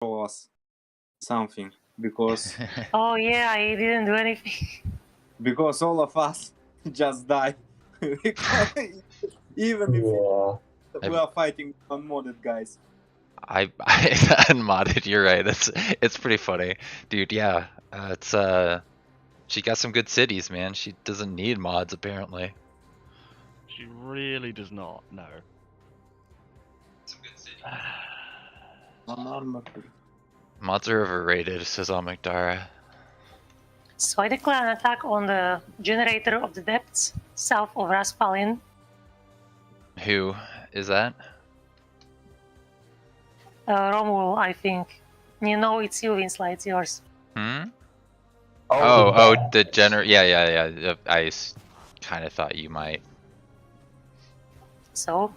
show us something because Oh yeah, I didn't do anything. because all of us just die. Even if we are fighting unmodded guys. I unmodded. You're right. It's pretty funny, dude. Yeah, it's she got some good cities, man. She doesn't need mods apparently. She really does not. No. Some good cities. Mods are overrated, says Omegdara. So I declare an attack on the generator of the depths south of Raspalin. Who is that? Romul, I think. You know, it's you, Winsla, it's yours. Hmm. Oh, The yeah. I kind of thought you might. So?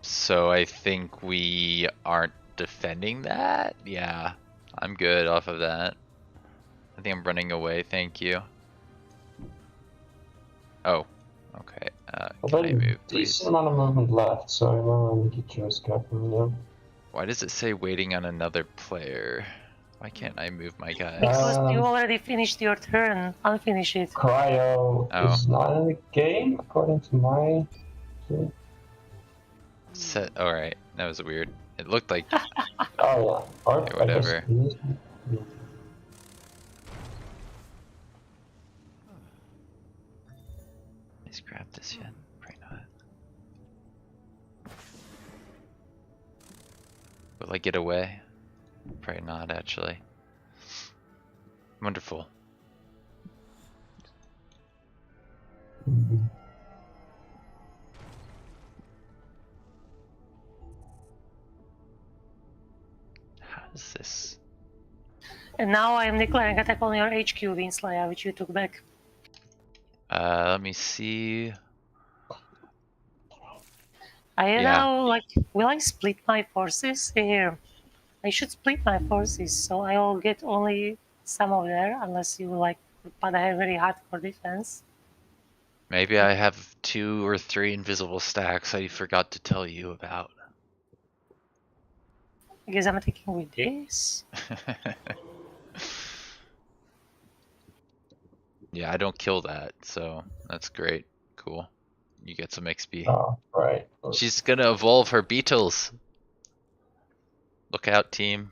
So I think we aren't defending that? Yeah, I'm good off of that. I think I'm running away, thank you. Oh, okay. Can I move, please? Decent amount of movement left, so I want to get you as careful. Why does it say waiting on another player? Why can't I move my guys? Because you already finished your turn. Unfinish it. Cryo is not in the game, according to my... Alright, that was weird. It looked like... Oh yeah, or whatever. Let's grab this yet. Probably not. Will I get away? Probably not, actually. Wonderful. How is this? And now I am declaring attack on your HQ, Winslaya, which you took back. Let me see. I now, like, will I split my forces here? I should split my forces, so I will get only some of there, unless you like, but I have very hardcore defense. Maybe I have 2 or 3 invisible stacks I forgot to tell you about. I guess I'm attacking with this. Yeah, I don't kill that, so that's great. Cool. You get some XP. Oh, right. She's gonna evolve her beetles. Look out, team.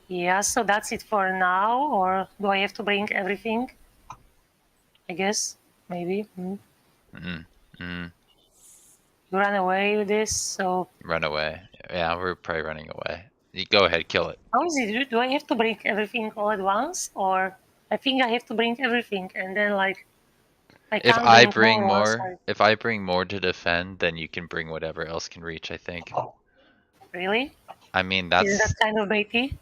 Yeah, so that's it for now, or do I have to bring everything? I guess, maybe. You run away with this, so... Run away. Yeah, we're probably running away. You go ahead, kill it. How is it? Do I have to bring everything all at once, or... I think I have to bring everything, and then, like... If I bring more, if I bring more to defend, then you can bring whatever else can reach, I think. Really? I mean, that's... Is that kind of baity?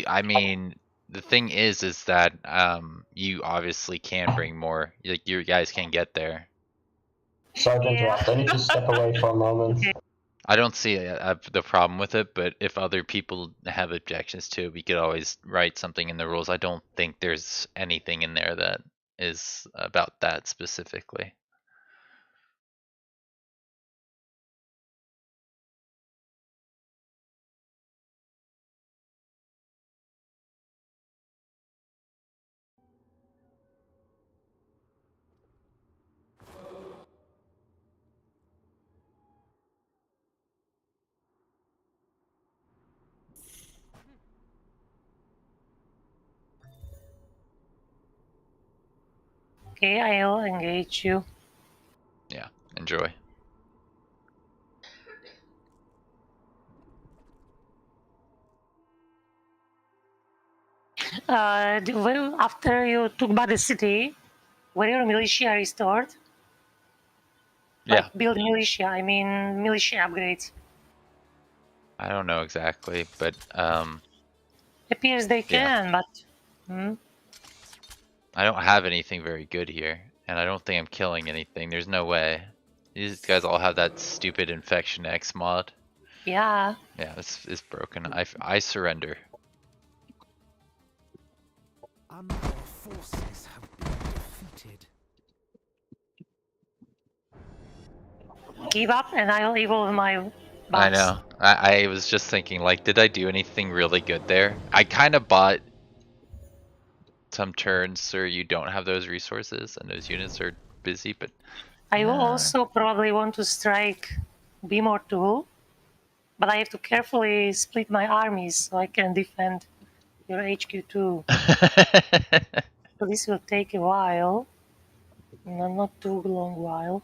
I mean, the thing is that you obviously can bring more. Like, you guys can get there. Sorry to interrupt, I need to step away for a moment. Okay. I don't see the problem with it, but if other people have objections to it, we could always write something in the rules. I don't think there's anything in there that is about that specifically. Okay, I'll engage you. Yeah, enjoy. After you took back the city, were your militia restored? Yeah. Like build militia, I mean militia upgrades. I don't know exactly, but Appears they can, but... I don't have anything very good here, and I don't think I'm killing anything. There's no way. These guys all have that stupid Infection X mod. Yeah. Yeah, it's broken. I surrender. Our forces have been defeated. Give up and I'll evolve my box. I know. I was just thinking, like, did I do anything really good there? I kind of bought some turns so you don't have those resources and those units are busy, but I will also probably want to strike Beam or Tool, but I have to carefully split my armies so I can defend your HQ too. So this will take a while. No, not too long while.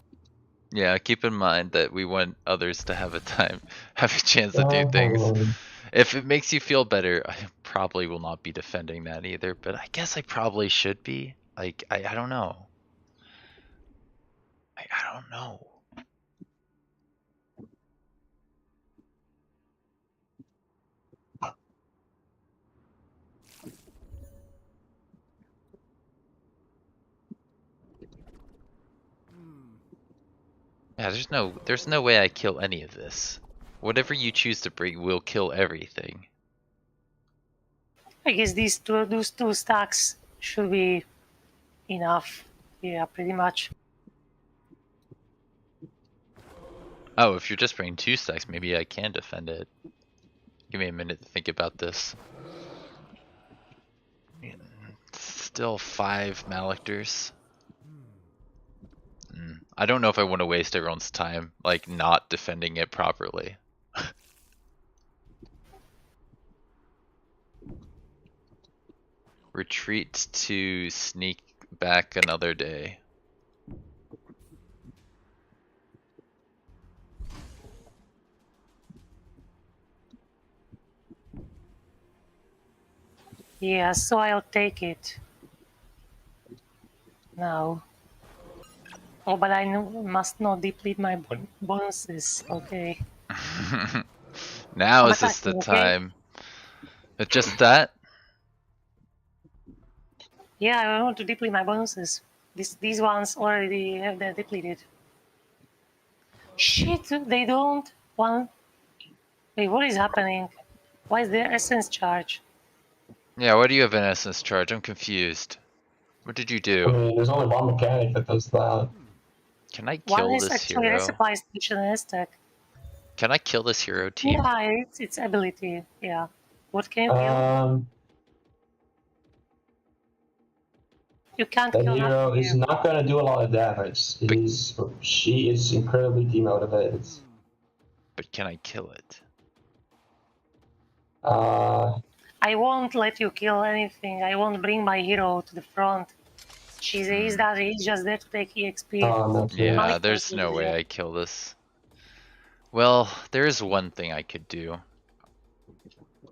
Yeah, keep in mind that we want others to have a chance to do things. If it makes you feel better, I probably will not be defending that either, but I guess I probably should be. Like, I don't know. I don't know. Yeah, there's no way I kill any of this. Whatever you choose to bring will kill everything. I guess those two stacks should be enough. Yeah, pretty much. Oh, if you're just bringing 2 stacks, maybe I can defend it. Give me a minute to think about this. Still 5 Malictors. I don't know if I want to waste everyone's time, like, not defending it properly. Retreat to sneak back another day. Yeah, so I'll take it. Now. Oh, but I must not deplete my bonuses. Okay. Now I'm is this the attacking, okay? time? It's just that? Yeah, I want to deplete my bonuses. These ones already have they're depleted. Shit, they don't want. Wait, what is happening? Why is there essence charge? Yeah, why do you have an essence charge? I'm confused. What did you I do? mean, there's only one mechanic that does that. Can I One kill is this actually hero? resupply station and stack. Can I kill this hero team? Yeah, it's ability. Yeah. What can you kill? You can't That kill hero nothing is here. not going to do a lot of damage. She is incredibly demotivated. But can I kill it? I won't let you kill anything. I won't bring my hero to the front. He's just there to take EXP. Yeah, there's no way I kill this. Well, there is one thing I could do.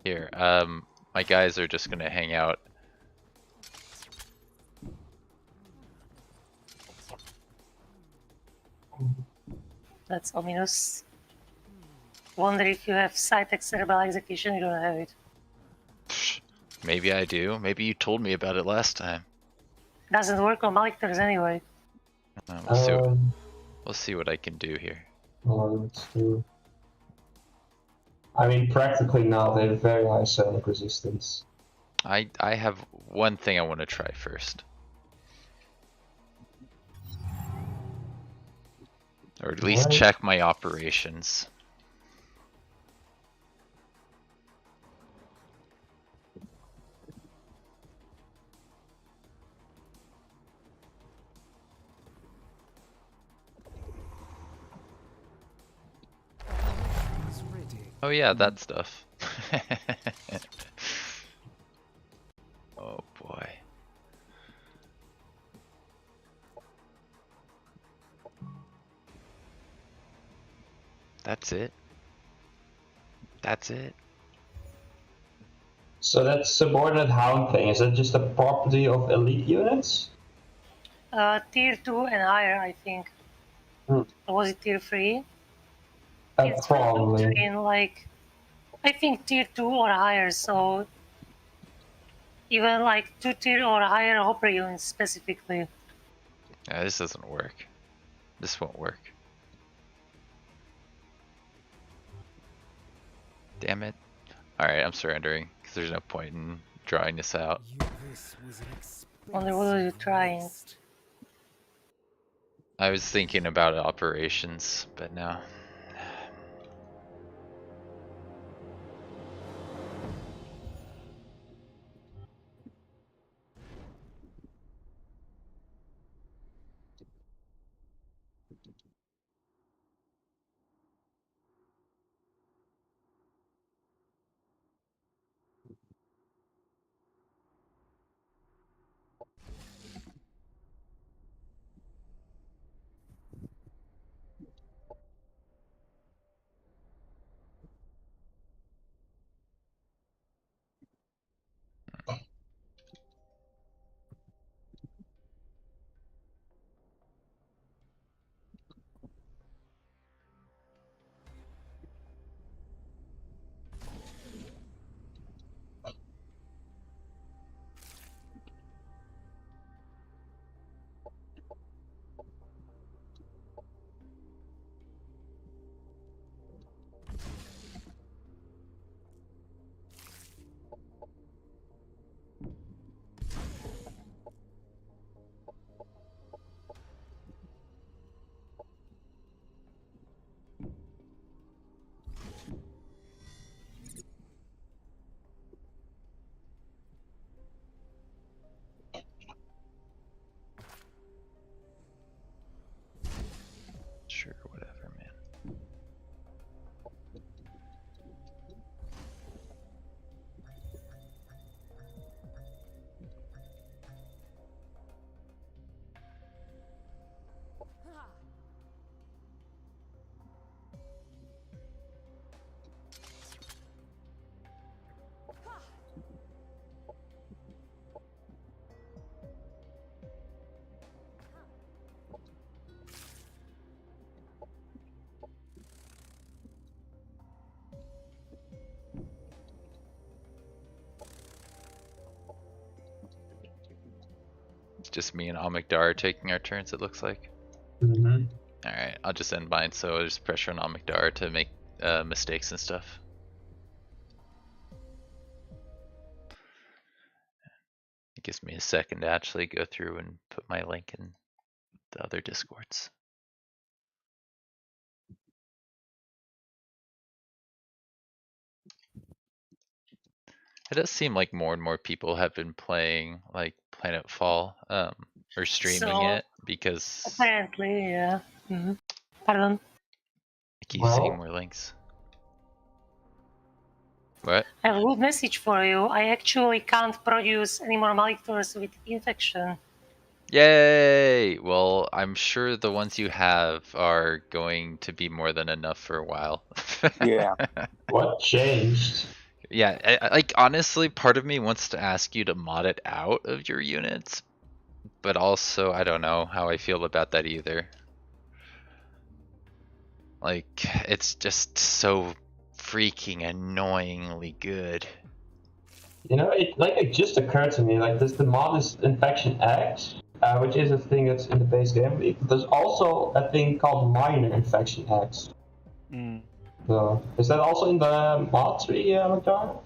Here, my guys are just gonna hang out. That's ominous. Wonder if you have Cytec Cerebral Execution, you don't have it. Maybe I do. Maybe you told me about it last time. Doesn't work on Malictors anyway. We'll see what I can do here. I mean, practically now they have very high psionic resistance. I have one thing I want to try first. Or at least check my operations. Oh yeah, that stuff. Oh boy. That's it. That's it. So that subordinate hound thing, is that just a property of elite units? Tier 2 and higher, I think. Or was it tier 3? It's Probably. in like, I think tier 2 or higher, so even like 2 tier or higher hopper units specifically. Yeah, this doesn't work. This won't work. Damn it. Alright, I'm surrendering, because there's no point in drawing this out. This was an Wonder what are you expensive trying? waste. I was thinking about operations, but no. Sure, whatever, man. It's just me and Omegdara taking our turns, it looks like. Mm-hmm. Alright, I'll just end mine, so there's pressure on Omegdara to make mistakes and stuff. It gives me a second to actually go through and put my link in the other discords. It does seem like more and more people have been playing like Planetfall, or streaming So- it, because Apparently, yeah. Pardon. I keep Well- seeing more links. What? I have a good message for you. I actually can't produce any more Malictors with infection. Yay! Well, I'm sure the ones you have are going to be more than enough for a while. Yeah. What changed? Yeah, like honestly, part of me wants to ask you to mod it out of your units, but also I don't know how I feel about that either. Like, it's just so freaking annoyingly good. You know, it just occurred to me, like, the mod is Infection X, which is a thing that's in the base game. There's also a thing called Minor Infection X. Mm. So, is that also in the mod tree, Omegdara?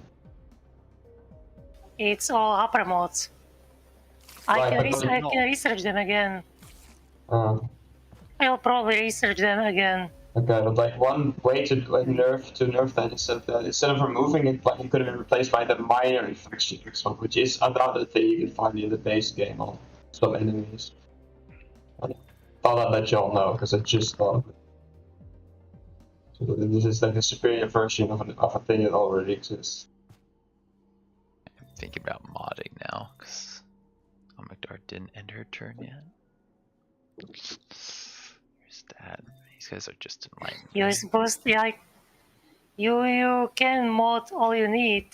It's all upper mods. I Right, can, but I can research them again. Uh, I'll probably research them again. okay, but like one way to nerf that is that instead of removing it, like, it could have been replaced by the Minor Infection X one, which is another thing you can find in the base game on some enemies. I thought I'd let y'all know, because I just thought of it. So this is like a superior version of a thing that already exists. I'm thinking about modding now, because Omegdara didn't end her turn yet. Here's that. These guys are just enlightened. You're supposed to, like, you can mod all you need,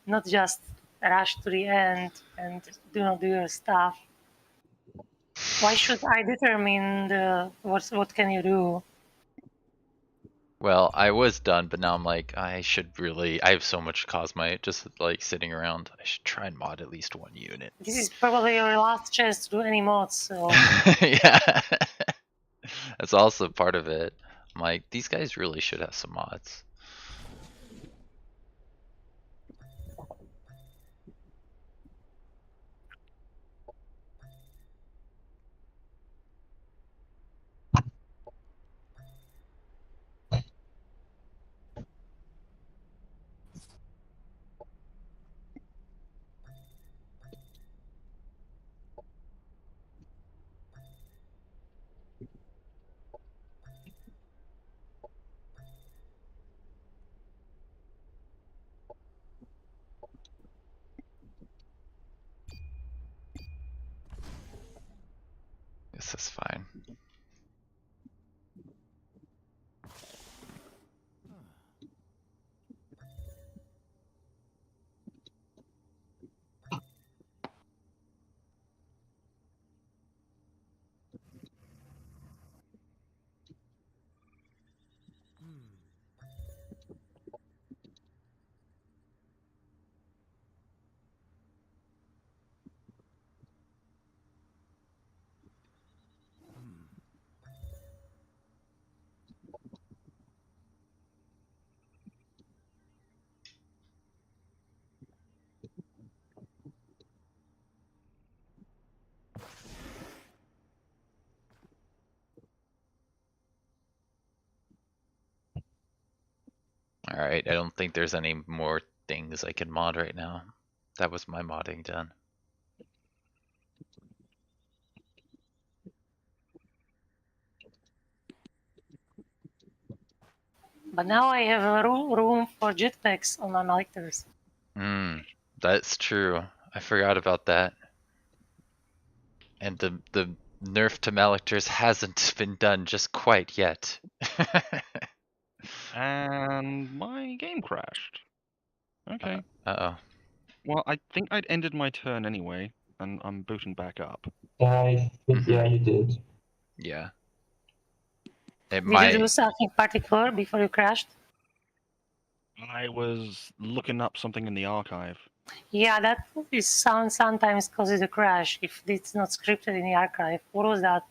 not just rush to the end and do not do your stuff. Why should I determine what can you do? Well, I was done, but now I'm like, I have so much Cosmite just like sitting around. I should try and mod at least one unit. This is probably your last chance to do any mods, so Yeah. That's also part of it. I'm like, these guys really should have some mods. is fine. Alright, I don't think there's any more things I can mod right now. That was my modding done. But now I have a room for jetpacks on my Malactors. That's true. I forgot about that. And the nerf to Malactors hasn't been done just quite yet. And my game crashed. Okay. Uh-oh. Well, I think I'd ended my turn anyway, and I'm booting back up. Yeah, I think, yeah, you did. Yeah. It Did you might. do something particular before you crashed? I was looking up something in the archive. Yeah, that is sometimes causes a crash if it's not scripted in the archive. What was that?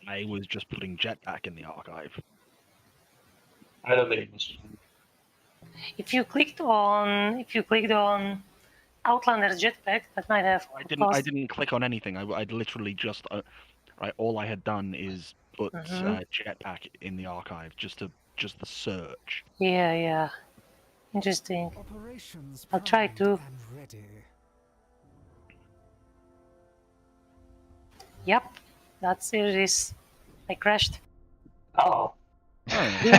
I was just putting jetpack in the archive. I don't think it was. If you clicked on Outlander's jetpack, that might have I caused. didn't click on anything. I'd literally just all I had done is put jetpack in the archive just the search. Yeah. Interesting. Operations I'll try primed to. and ready. Yep, that's it is. I crashed. Oh. Do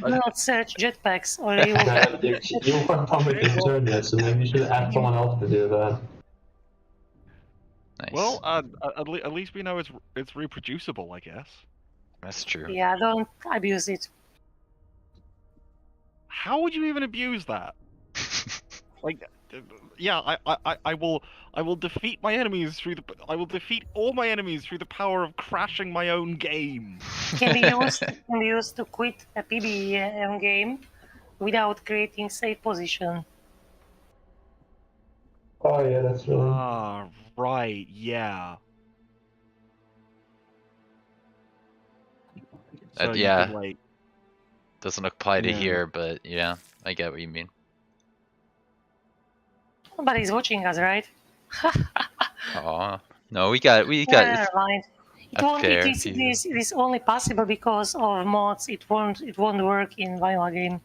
not search jetpacks or you will. No, you weren't on with your turn yet, so maybe you should ask someone else to do that. Nice. Well, at least we know it's reproducible, I guess. That's true. Yeah, don't abuse it. How would you even abuse that? Like, yeah, I will defeat my enemies I will defeat all my enemies through the power of crashing my own game. Can be used to quit a PBE game without creating safe position. Oh yeah, that's really. Ah, right, yeah. So yeah. you could, like, doesn't apply to Yeah. here, but yeah, I get what you mean. Nobody's watching us, right? Aw. No, we got Never mind. fair It view. is only possible because of mods. It won't work in vanilla game.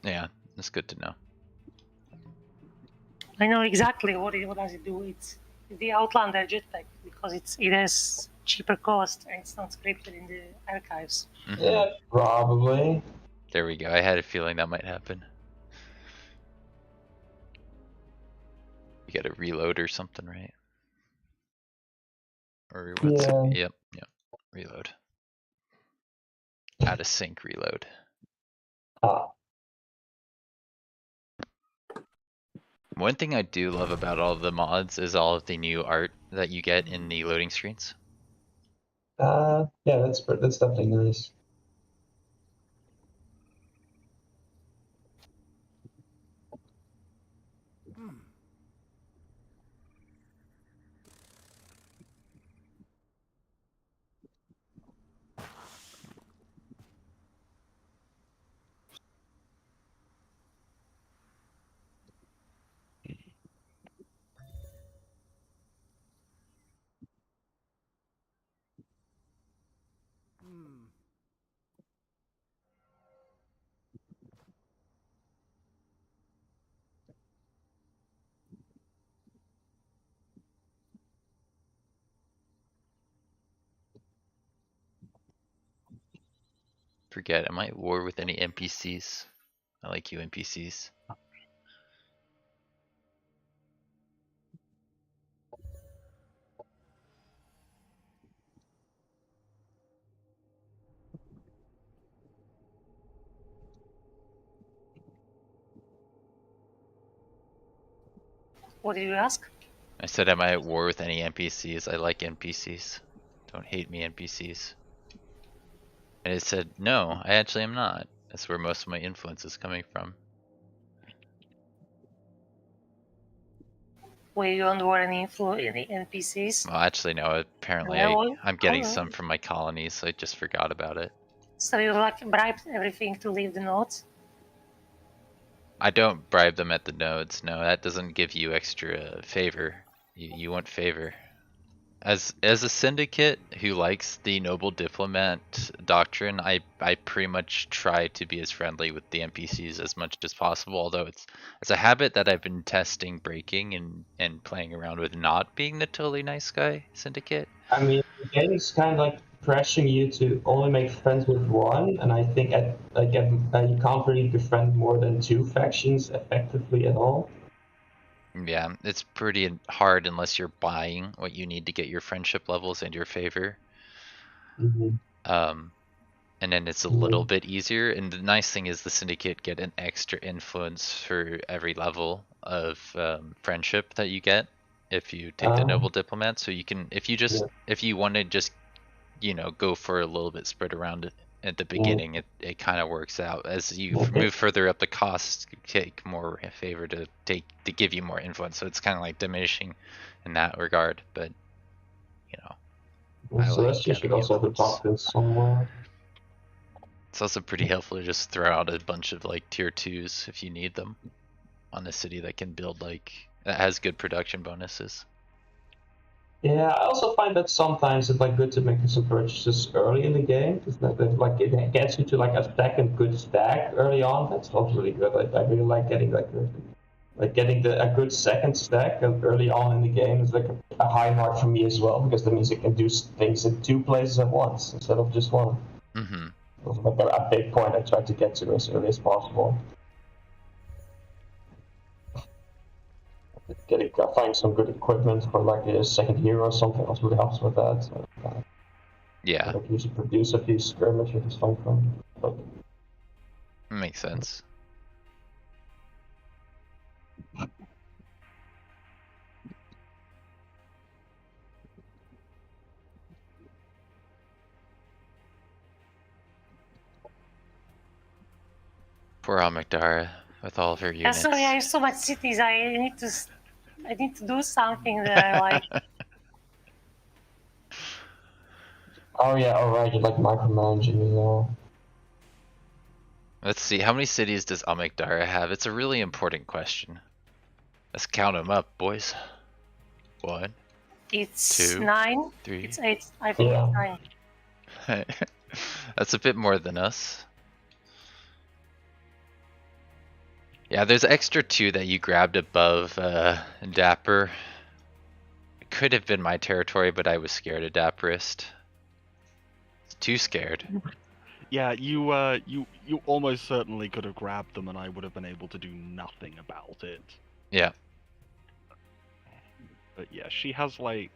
Yeah, that's good to know. I know exactly what does it do. It's the Outlander jetpack because it has cheaper cost and it's not scripted in the archives. Yeah, probably. There we go. I had a feeling that might happen. You got to reload or something, right? Or what's Yeah. Yep. Reload. Out of sync reload. Ah. One thing I do love about all of the mods is all of the new art that you get in the loading screens. Yeah, that's definitely nice. Forget, am I at war with any NPCs? I like you NPCs. What did you ask? I said, am I at war with any NPCs? I like NPCs. Don't hate me, NPCs. And it said, no, I actually am not. That's where most of my influence is coming from. Were you on war any NPCs? Well, actually, no. Apparently, Yeah, well, I'm getting alright. some from my colonies, so I just forgot about it. So you like bribed everything to leave the nodes? I don't bribe them at the nodes. No, that doesn't give you extra favor. You want favor. As a syndicate who likes the noble diplomat doctrine, I pretty much try to be as friendly with the NPCs as much as possible. Although it's a habit that I've been testing breaking and playing around with not being the totally nice guy syndicate. I mean, the game is kind of like pressuring you to only make friends with one, and I think you can't really befriend more than 2 factions effectively at all. Yeah, it's pretty hard unless you're buying what you need to get your friendship levels and your favor. Mm-hmm. And then it's a little bit easier. And the nice thing is the syndicate get an extra influence for every level of friendship that you get if you take the noble diplomat. So you can, if you want to just, go for a little bit spread around it at the beginning, it kind of works out. As you move further up the cost, you take more favor to give you more influence. So it's kind of like diminishing in that regard. But So that's usually also the top somewhere. It's also pretty helpful to just throw out a bunch of like tier 2s if you need them on a city that can build that has good production bonuses. Yeah, I also find that sometimes it's like good to make some purchases early in the game, because it gets you to like a second good stack early on. That's not really good. I really like getting getting a good second stack early on in the game is like a high mark for me as well, because that means you can do things in 2 places at once instead of just one. Mm-hmm. That's like a big point I try to get to as early as possible. Finding some good equipment for like a second hero or something else really helps with that. So, yeah. Like usually produce a few skirmishes or something. But... Makes sense. Poor Omegdara with all of her units. Yeah, sorry, I have so much cities. I need to do something that I like. Oh yeah, alright, you like micromanaging as well. Let's see, how many cities does Omegdara have? It's a really important question. Let's count them up, boys. 1. It's 2, 9. 3. It's 8. I think it's 9. That's a bit more than us. Yeah, there's extra 2 that you grabbed above Dapper. It could have been my territory, but I was scared of Dapperist. Too scared. Yeah, you almost certainly could have grabbed them, and I would have been able to do nothing about it. Yeah. But yeah, she has like...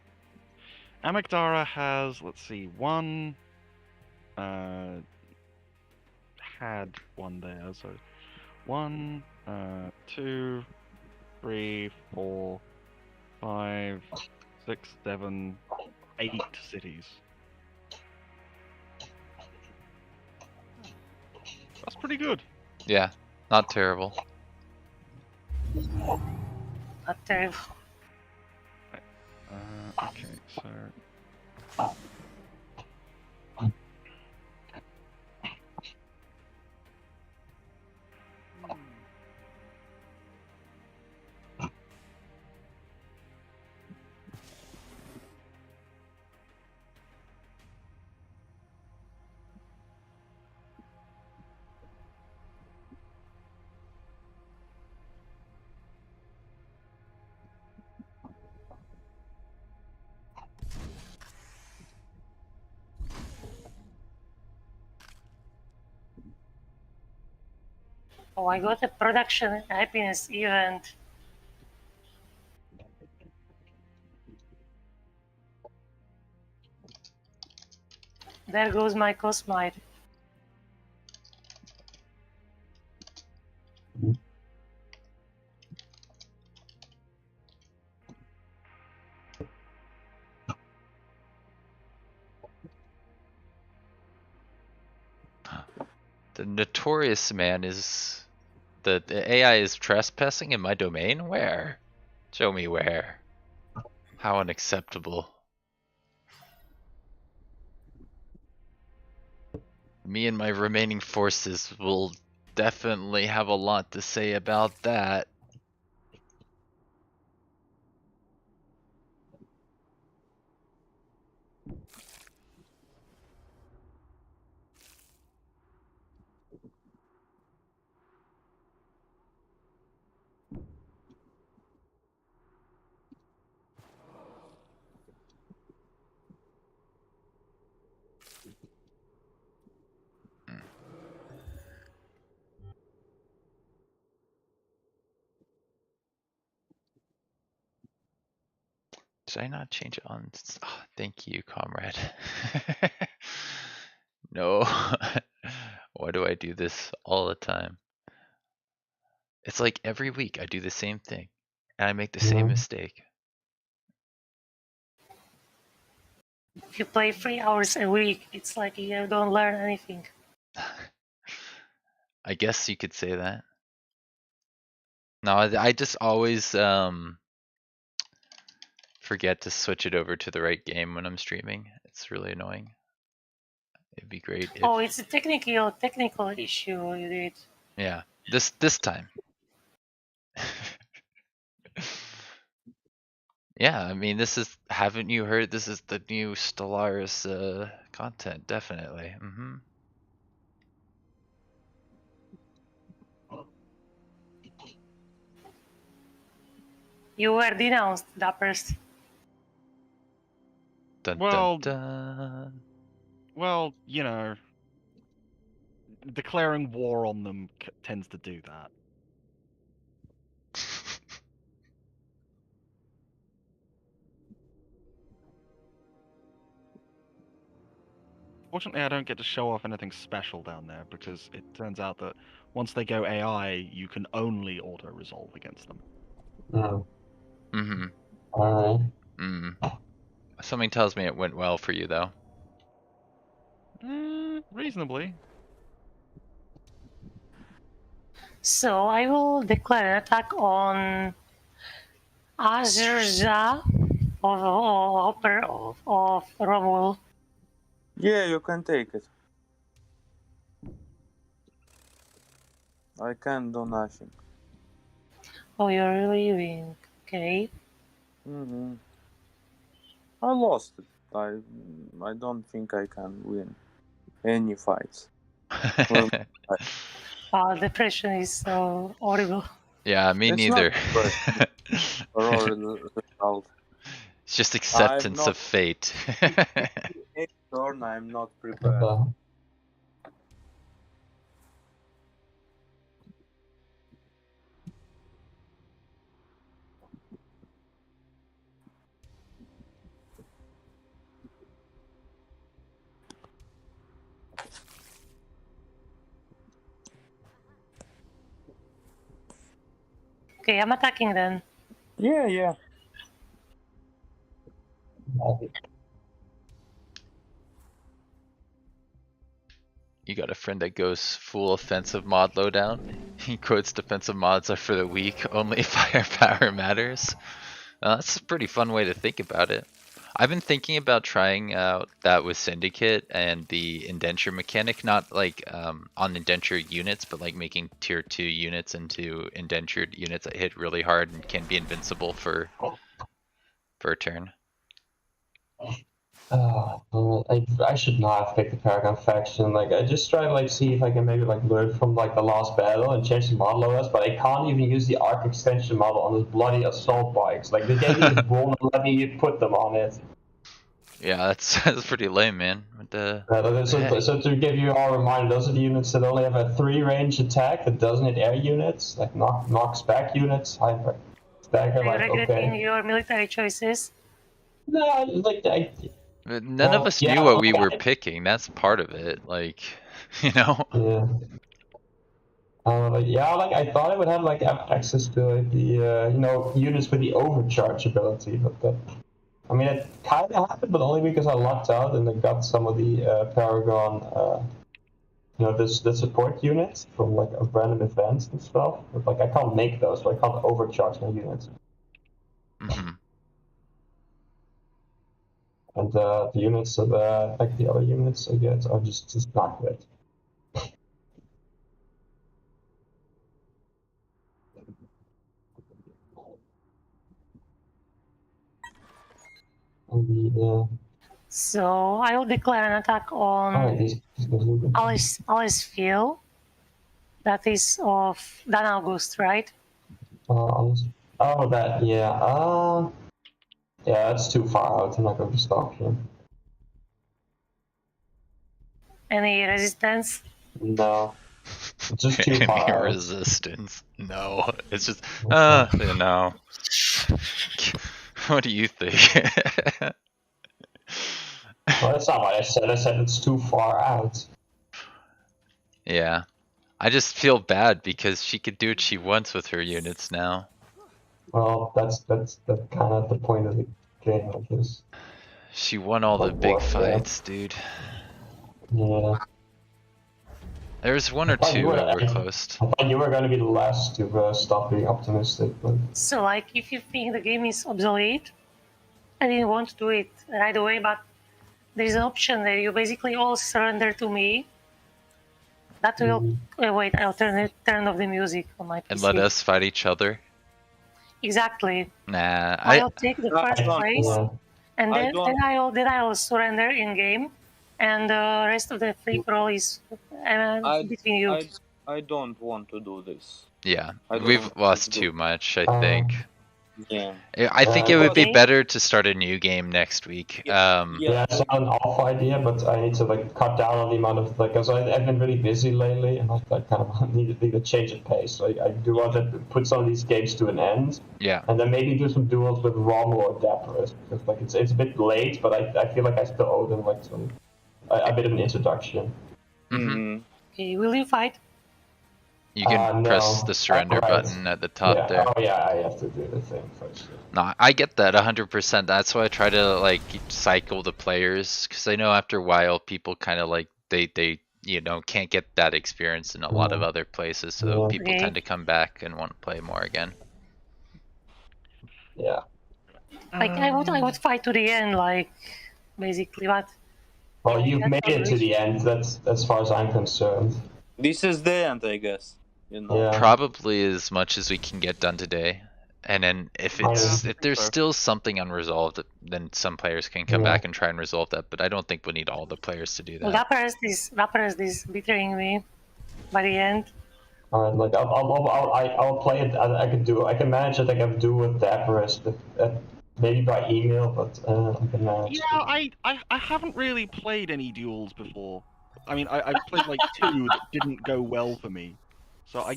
Omegdara has, let's see, 1... had 1 there, so... 1, 2, 3, 4, 5, 6, 7, 8 cities. That's pretty good. Yeah, not terrible. Not terrible. Okay, so... Oh, I got a production happiness event. There goes my Cosmite. notorious, man, is the AI is trespassing in my domain? Where? Show me where. How unacceptable. Me and my remaining forces will definitely have a lot to say about that. Did I not change it on? Oh, thank you, comrade. No. Why do I do this all the time? It's like every week I do the same thing and I make the same mistake. If you play 3 hours a week, it's like you don't learn anything. I guess you could say that. No, I just always forget to switch it over to the right game when I'm streaming. It's really annoying. It'd be great if... Oh, it's a technical issue you did. Yeah, this time. Yeah, I mean, this is... Haven't you heard? This is the new Stellaris content, definitely. You were denounced, Dappers. Dun, Well, dun, dun. Well, you know, declaring war on them tends to do that. Fortunately, I don't get to show off anything special down there because it turns out that once they go AI, you can only auto-resolve against them. Alright. Something tells me it went well for you, though. Reasonably. So I will declare an attack on Azurza of Romul. Yeah, you can take it. I can't do nothing. Oh, you're leaving. Okay. I lost it. I don't think I can win any fights. Depression is so horrible. Yeah, me It's neither. It's just acceptance of fate. Next turn, I'm not prepared. Okay, I'm attacking then. Yeah. You got a friend that goes full offensive mod lowdown. He quotes defensive mods are for the weak, only firepower matters. That's a pretty fun way to think about it. I've been thinking about trying out that with Syndicate and the indenture mechanic, not like on indenture units, but like making tier 2 units into indentured units that hit really hard and can be invincible for a turn. I should not have picked the Paragon faction. Like, I just try to like see if I can maybe like learn from like the last battle and change the model OS, but I can't even use the arc extension model on those bloody assault bikes. Like, they gave me the bone and let me put them on it. Yeah, that's pretty lame, man. So to give you all a reminder, those are the units that only have a 3 range attack that doesn't hit air units, like knocks back units, high stagger. Are you Like, regretting okay. your military choices? No, like None of us knew what we were picking. That's part of it. Like, you know. Yeah. Like I thought I would have like access to like the units with the overcharge ability, but I mean it kind of happened, but only because I locked out and I got some of the Paragon the support units from like a random events and stuff. But like I can't make those, so I can't overcharge my units. Mm-hmm. And the units of like the other units I get are just not good. And So I will declare an attack on these guys are good. Alice Field. That is of Dan August, right? Oh, that, yeah. Yeah, that's too far out. I'm not going to stop here. Any resistance? No. It's just too far Any out. resistance? No. It's just, you know. What do you think? Well, that's not what I said. I said it's too far out. Yeah. I just feel bad because she could do what she wants with her units now. Well, that's kind of the point of the game, I guess. She won all the Like big warfare. fights, dude. Yeah. There's one or I thought you two were- that were close. I thought you were going to be the last to stop being optimistic, but So, like, if you think the game is obsolete, I didn't want to do it right away, but there is an option there. You basically all surrender to me. That will. Wait, I'll turn off the music on my PC. And let us fight each other? Exactly. Nah, I'll take the first don't- place, yeah. and I then don't- I'll surrender in game, and the rest of the free for all is between you. I don't want to do this. yeah. I don't We've want lost to do- too much, I think. Yeah. I think it would be Okay. better to start a new game next week. Yeah. Yeah, it's not an awful idea, but I need to like cut down on the amount of like, because I've been really busy lately, and I kind of need a change of pace. So I do want to put some of these games to an end, Yeah. and then maybe do some duels with Rommel or Dapperus, because like it's a bit late, but I feel like I still owe them like a bit of an introduction. Mm-hmm. Mhm. Okay, will you fight? You can No. press the surrender Right. button at the top Yeah. there. Oh yeah, I have to do the thing first. No, I get that 100%. That's why I try to like cycle the players, because I know after a while people kind of like they can't get that experience in a lot of Yeah. other places, so Yeah. people Okay. tend to come back and want to play more again. Yeah. Like I would fight to the end, like basically. But Well, you've That's made it to alright. the end. That's as far as I'm concerned. This is the end, I guess. You know. Yeah. Probably as much as we can get done today. And then if there's still something unresolved, then some players can come Yeah. back and try and resolve that. But I don't think we need all the players to do that. Dapperus is betraying me by the end. Like I'll play it. I can manage it. I can do with Dapperus, maybe by email, but I can manage. Yeah, I haven't really played any duels before. I mean, I've played like two that didn't go well for me. So I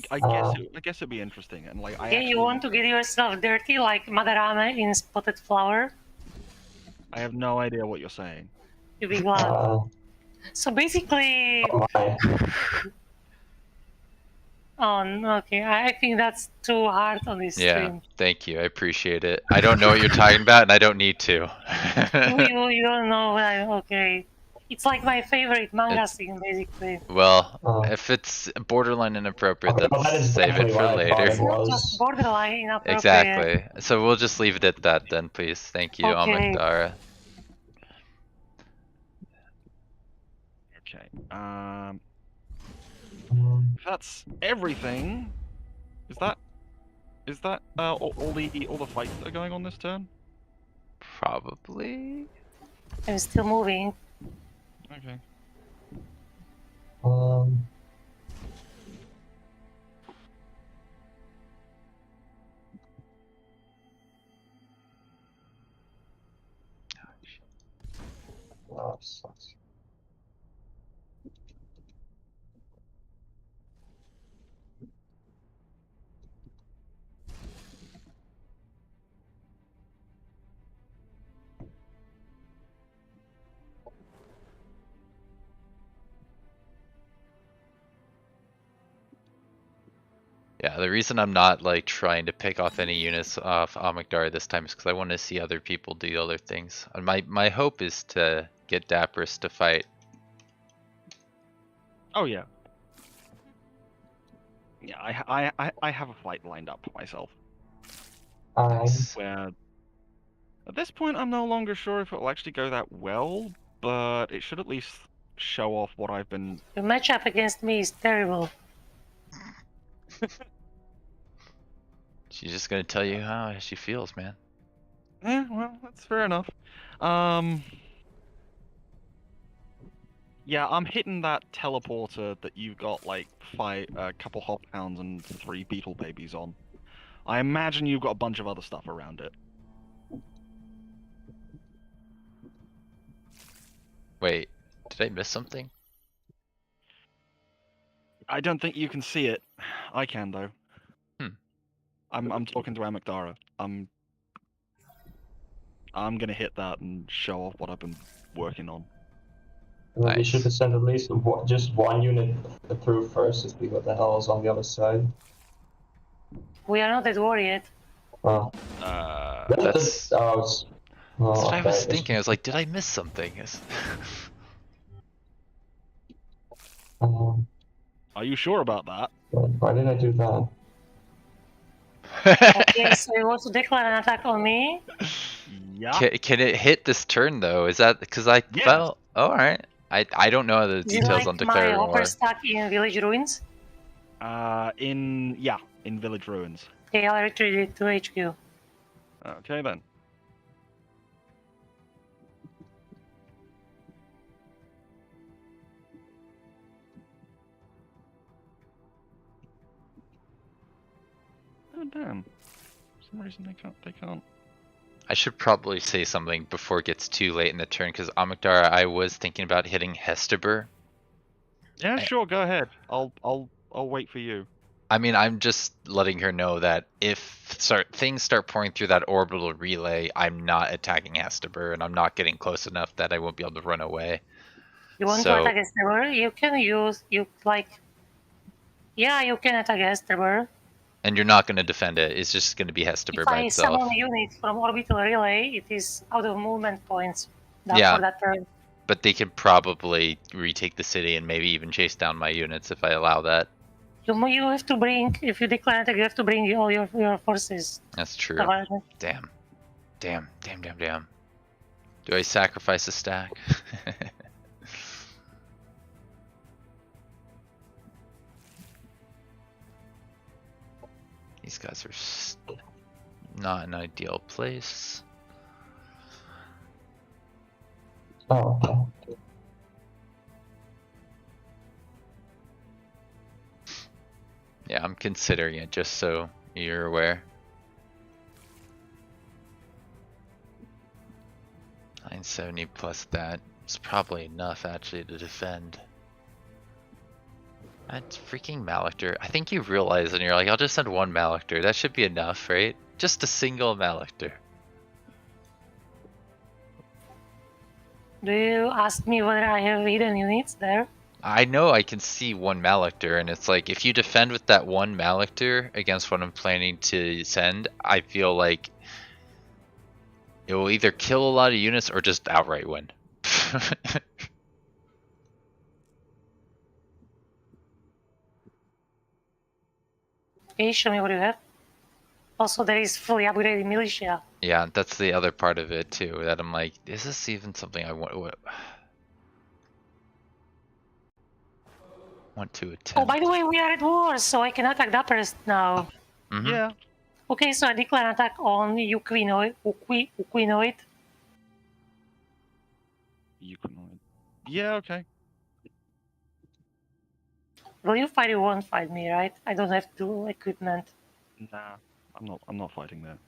guess it'd be interesting. And like Yeah, you want to get yourself dirty like Madarame in Spotted Flower? I have no idea what you're saying. You'll be glad. Uh, So basically, oh my. okay, I think that's too hard on this Yeah, stream. thank you. I appreciate it. I don't know what you're talking about, and I don't need to. you don't know. Okay, it's like my favorite manga scene, basically. Well, Oh. if it's borderline inappropriate, Okay, well, then that is save it definitely for what I thought later. it It's not was. just borderline inappropriate. Exactly. So we'll just leave it at that then, please. Thank you, Okay. Omegdara. Okay. If that's everything, is that all the fights that are going on this turn? Probably. I'm still moving. Okay. Oh, sucks. Yeah, the reason I'm not like trying to pick off any units off Omegdara this time is because I want to see other people do other things. And my hope is to get Dapperus to fight. Oh yeah. Yeah, I have a fight lined up for myself. Nice. Where at this point I'm no longer sure if it will actually go that well, but it should at least show off what I've been. The matchup against me is terrible. She's just gonna tell you how she feels, man. Yeah, well, that's fair enough. Yeah, I'm hitting that teleporter that you've got like a couple hop hounds and 3 beetle babies on. I imagine you've got a bunch of other stuff around it. Wait, did I miss something? I don't think you can see it. I can though. Hmm. I'm talking to Omegdara. I'm gonna hit that and show off what I've been working on. Well, we should Nice. have sent at least just one unit through first to see what the hell is on the other side. We are not at war yet. Oh. That's Well, what I was okay. thinking. I was like, did I miss something? Are you sure about that? Why did I do that? Okay, so you want to declare an attack on me? Yeah. Can it hit this turn though? Is that because I Yes. felt? Oh, all right. I don't know the Is it details like on my declaring war. hopper stuck in village ruins? In village ruins. Okay, I'll retreat it to HQ. Okay then. Oh damn. For some reason they can't. I should probably say something before it gets too late in the turn, because Omegdara, I was thinking about hitting Hesteber. Yeah, sure, go ahead. I'll wait for you. I mean, I'm just letting her know that if things start pouring through that orbital relay, I'm not attacking Hesteber, and I'm not getting close enough that I won't be able to run away. You want to attack Esterbur? You can use, yeah, you can attack Esterbur. And you're not going to defend it. It's just going to be Hesteber If by I itself. summon a unit from orbital relay, it is out of movement points Yeah. for that turn. But they could probably retake the city and maybe even chase down my units if I allow that. You have to bring, if you declare an attack, you have to bring all your forces. That's true. Damn. Do I sacrifice a stack? These guys are not an ideal place. Oh, okay. Yeah, I'm considering it just so you're aware. 970 plus that is probably enough actually to defend. That's freaking Malactor. I think you realize and you're like, I'll just send one Malactor. That should be enough, right? Just a single Malactor. Do you ask me whether I have hidden units there? I know I can see one Malactor, and it's like, if you defend with that one Malactor against what I'm planning to send, I feel like it will either kill a lot of units or just outright win. Okay, show me what you have. Also, there is fully upgraded militia. Yeah, that's the other part of it too, that I'm like, is this even something I want to attempt? Oh, by the way, we are at war, so I can attack Dappers now. Mm-hmm. Yeah. Okay, so I declare an attack on Uquinoid. Euquinoid. Yeah, okay. Will you fight? You won't fight me, right? I don't have two equipment. Nah, I'm not fighting there.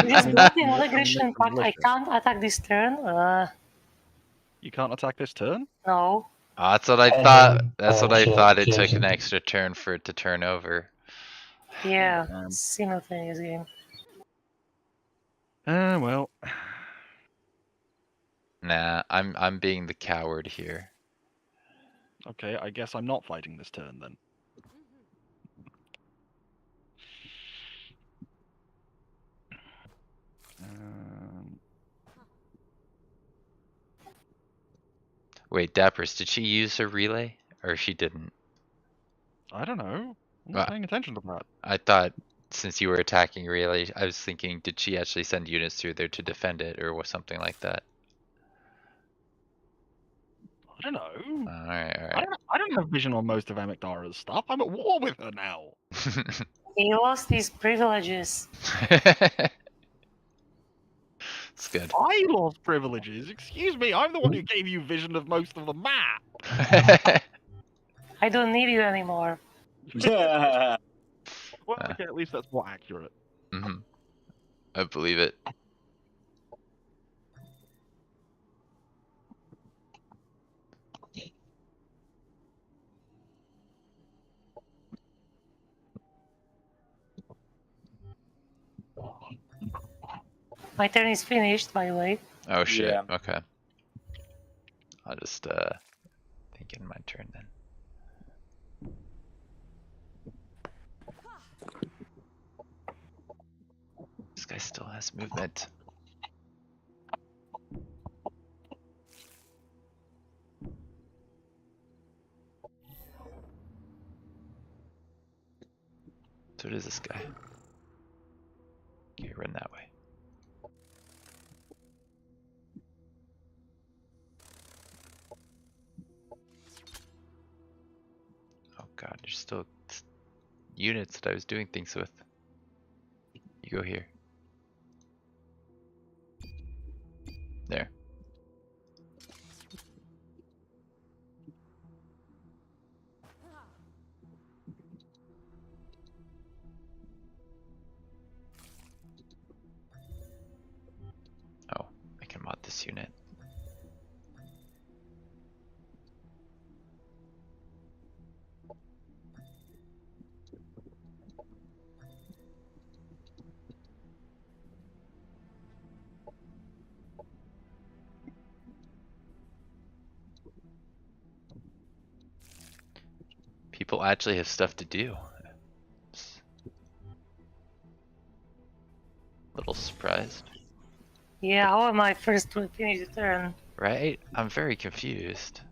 Just got in aggression pact. I can't attack this turn. You can't attack this turn? No. That's what I thought. That's what I thought. It took an extra turn for it to turn over. Yeah, simultaneous game. Well. Nah, I'm being the coward here. Okay, I guess I'm not fighting this turn then. Wait, Dappers, did she use her relay? Or she didn't? I don't know. I'm Well, not paying attention to that. I thought since you were attacking relay, I was thinking, did she actually send units through there to defend it or was something like that? I don't know. Alright, I alright. don't have vision on most of Omegdara's stuff. I'm at war with her now. He lost his privileges. It's good. I lost privileges. Excuse me, I'm the one who gave you vision of most of the map. I don't need you anymore. Well, okay, at least that's more accurate. Mm-hmm. I believe it. My turn is finished, by the way. Oh shit, Yeah. okay. I'll just think in my turn then. This guy still has movement. So does this guy. Okay, run that way. Oh god, there's still units that I was doing things with. You go here. There. Oh, I can mod this unit. People actually have stuff to do. Little surprised. Yeah, how am I first to finish the turn? Right? I'm very confused.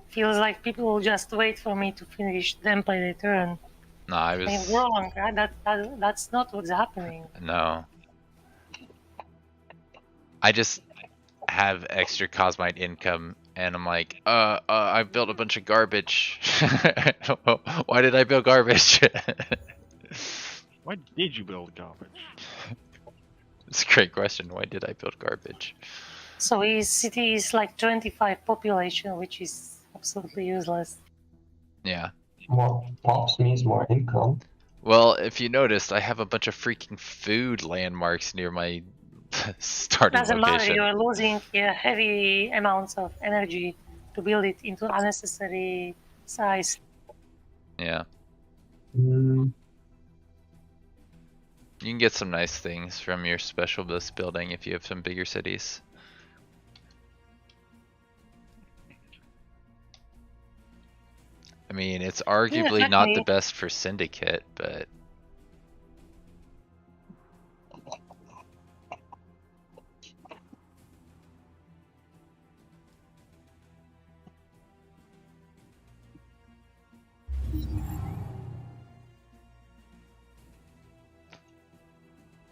Feels like people will just wait for me to finish, then play their turn. No, I I'm was... wrong, right? That's not what's happening. No. I just have extra Cosmite income and I'm like, I built a bunch of garbage. Why did I build garbage? Why did you build garbage? It's a great question. Why did I build garbage? So his city is like 25 population, which is absolutely useless. Yeah. More mobs means more income. Well, if you noticed, I have a bunch of freaking food landmarks near my starting Doesn't matter, location. you're losing heavy amounts of energy to build it into unnecessary size. Yeah. Mm, You can get some nice things from your special list building if you have some bigger cities. I mean, it's arguably not the exactly. best for Syndicate, but...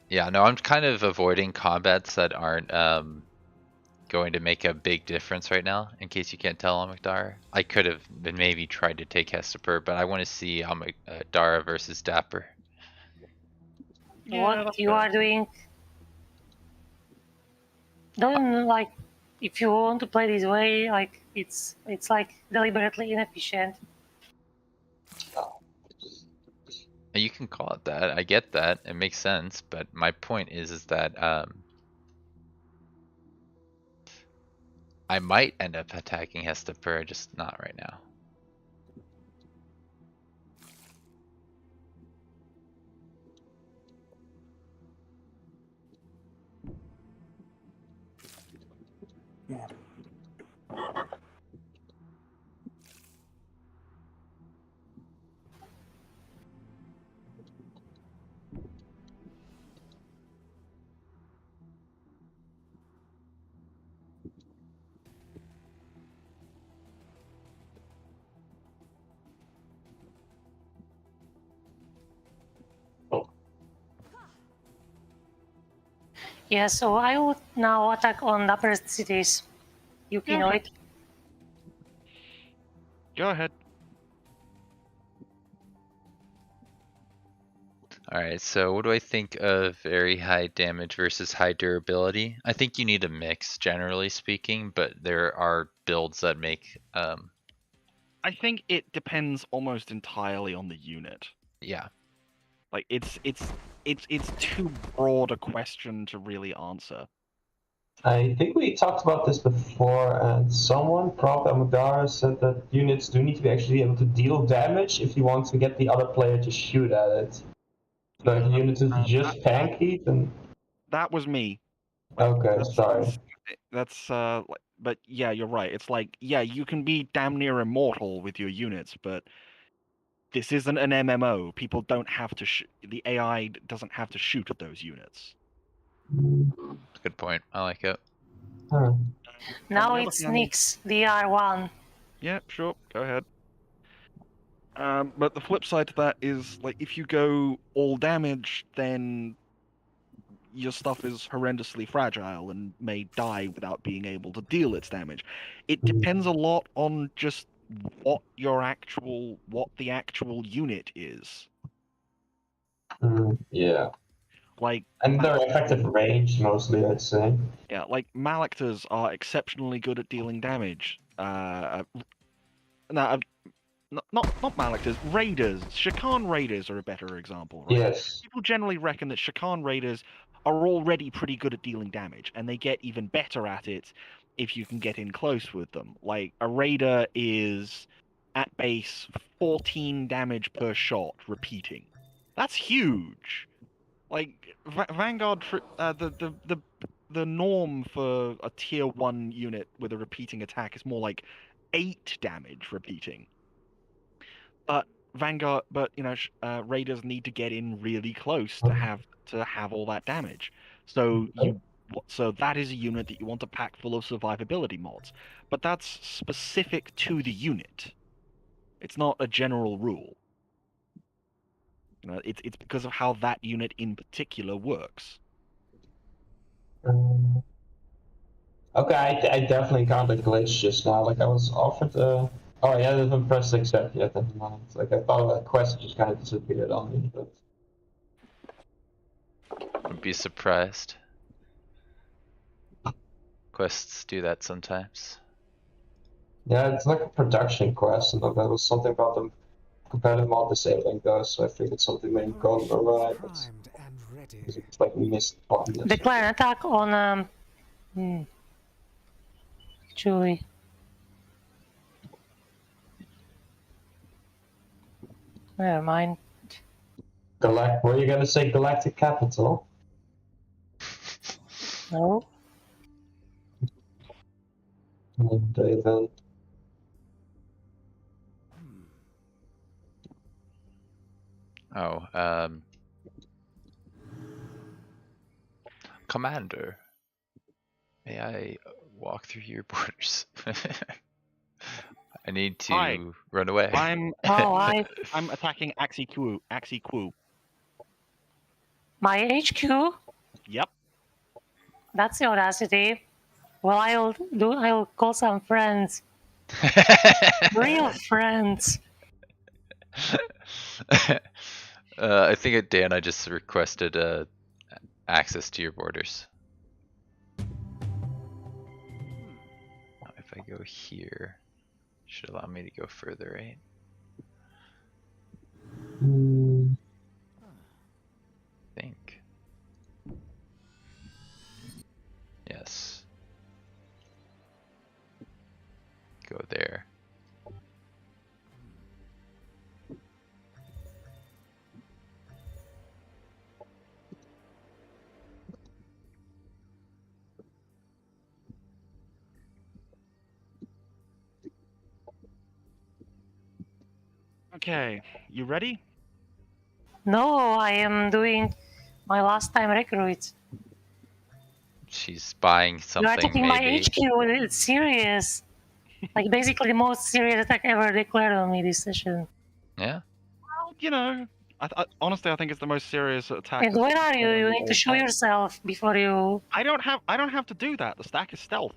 Yeah, no, I'm kind of avoiding combats that aren't going to make a big difference right now, in case you can't tell Omegdara. I could have been maybe tried to take Hestapur, but I want to see Omegdara versus Dapper. Yeah, What that's you fair. are doing, don't like, if you want to play this way, like it's like deliberately inefficient. You can call it that. I get that. It makes sense. But my point is that I might end up attacking Hestapur, just not right now. Yeah. Yeah, so I would now attack on the upper cities. Yuki, Yeah, know sure. it? Go ahead. Alright, so what do I think of very high damage versus high durability? I think you need a mix, generally speaking, but there are builds that make, I think it depends almost entirely on the unit. yeah. Like it's too broad a question to really answer. I think we talked about this before, and someone, probably Omegdara, said that units do need to be actually able to deal damage if you want to get the other player to shoot at it. So if the unit is just tanky, then That was me. okay, sorry. But yeah, you're right. It's like, yeah, you can be damn near immortal with your units, but this isn't an MMO. People don't have to the AI doesn't have to shoot at those units. Good point. I like it. Huh. Now the it's other hand- Nyx, the R1. Yeah, sure, go ahead. But the flip side to that is, like, if you go all damage, then your stuff is horrendously fragile and may die without being able to deal its damage. It depends a lot on just what the actual unit is. Yeah. Like, And their effective range, mostly, I'd say. yeah, like Malactors are exceptionally good at dealing damage. Not Malactors, Raiders. Shakan Raiders are a better example, right? Yes. People generally reckon that Shakan Raiders are already pretty good at dealing damage, and they get even better at it if you can get in close with them. Like, a Raider is, at base, 14 damage per shot, repeating. That's huge! Like, Vanguard, the norm for a tier 1 unit with a repeating attack is more like 8 damage repeating. But Vanguard, Raiders need to get in really close to have all that damage. So that is a unit that you want to pack full of survivability mods. But that's specific to the unit. It's not a general rule. It's because of how that unit in particular works. Okay, I definitely got a glitch just now. Like, I was offered oh, yeah, I haven't pressed accept yet. Never mind. Like, I thought that quest just kind of disappeared on me, but... Wouldn't be surprised. Quests do that sometimes. Yeah, it's like a production quest, and there was something about the competitive mod disabling those, so I figured something may have gone awry, but Primed and ready. it's like missed on this. Declare an attack on actually. Never mind. Were you gonna say Galactic Capital? No. Okay, then. Oh, Commander, may I walk through your borders? I need to Hi. run away. I'm attacking Axie Q. My HQ? Yep. That's the audacity. Well, I'll call some friends. Real friends. I think Dan, I just requested access to your borders. If I go here, should allow me to go further, right? I think. Yes. Go there. Okay, you ready? No, I am doing my last time recruit. She's buying You're something, attacking my maybe. HQ. It's serious. Like, basically the most serious attack ever declared on me this session. Yeah. Well, Honestly, I think it's the most serious attack. And where are you? You need to show yourself before you. I don't have to do that. The stack is stealth.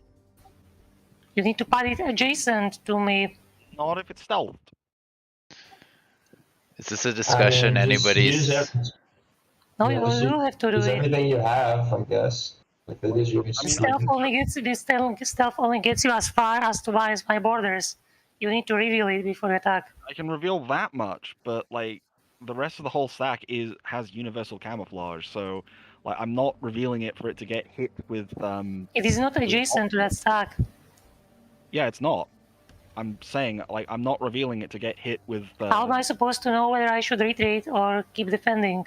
You need to put it adjacent to me. Not if it's stealthed. Is this a discussion anybody's? No, Yeah, you will have to do use it. everything you have, I guess. Like that is your Stealth only gets you as far as to my borders. You need to reveal it before you attack. I can reveal that much, but like the rest of the whole stack has universal camouflage, so like I'm not revealing it for it to get hit with. It is not adjacent to that stack. Yeah, it's not. I'm saying like I'm not revealing it to get hit with. How am I supposed to know whether I should retreat or keep defending?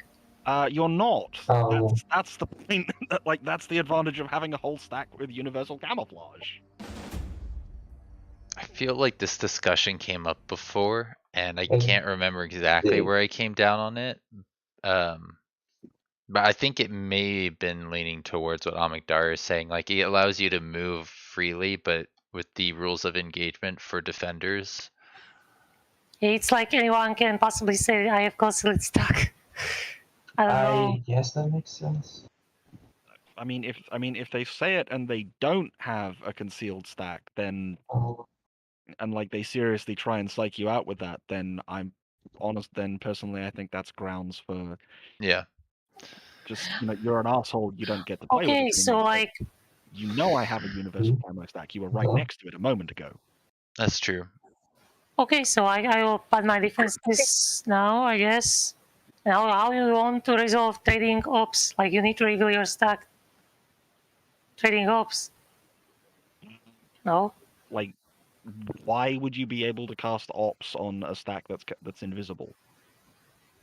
You're not. Oh. That's the point. Like that's the advantage of having a whole stack with universal camouflage. I feel like this discussion came up before, and I Mhm. can't remember exactly Yeah. where I came down on it. But I think it may have been leaning towards what Omegdara is saying. Like, it allows you to move freely, but with the rules of engagement for defenders. It's like anyone can possibly say I have concealed stack. I don't know. Yes, that makes sense. I mean, if they say it and they don't have a concealed stack, then Oh. and like they seriously try and psych you out with that, then I'm honest. Then personally, I think that's grounds for Yeah. just you're an asshole. You don't get to play with Okay, it. so like, You know I have a universal camo stack. You were right next to it a moment ago. That's true. okay, so I will put my defenses now, I guess. Now, how you want to resolve trading ops? Like, you need to reveal your stack. Trading ops. No? Like, why would you be able to cast ops on a stack that's invisible?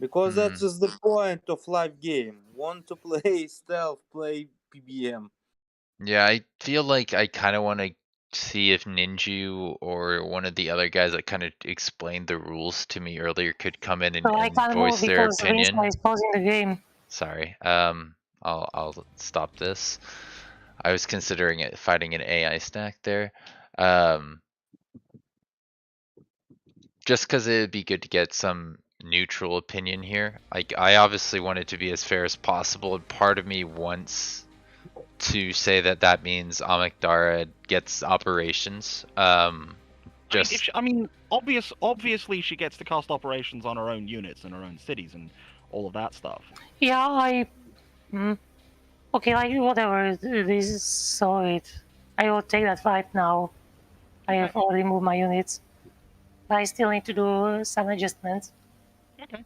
Because that's just the point of live game. Want to play stealth, play PBM. Yeah, I feel like I kind of want to see if Ninju or one of the other guys that kind of explained the rules to me earlier could come in and, So I and can't voice move their because opinion. Winston is pausing the game. Sorry. I'll stop this. I was considering it fighting an AI stack there. Just because it'd be good to get some neutral opinion here. Like, I obviously want it to be as fair as possible, and part of me wants to say that means Omegdara gets operations. Just Obviously she gets to cast operations on her own units and her own cities and all of that stuff. Yeah, okay, like, whatever. This is solid. I will take that fight now. I have already moved my units. But I still need to do some adjustments. Okay.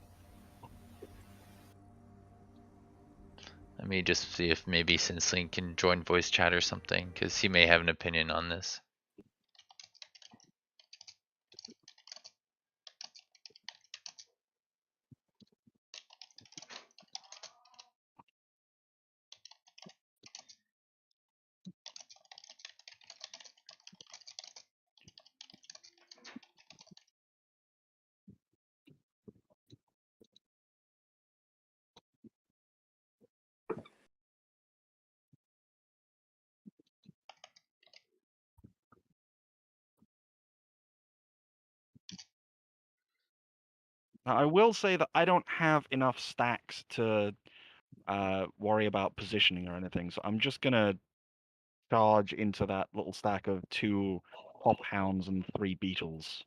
let me just see if maybe Sinsling can join voice chat or something, because he may have an opinion on this. Now, I will say that I don't have enough stacks to worry about positioning or anything, so I'm just gonna charge into that little stack of 2 hop hounds and 3 beetles.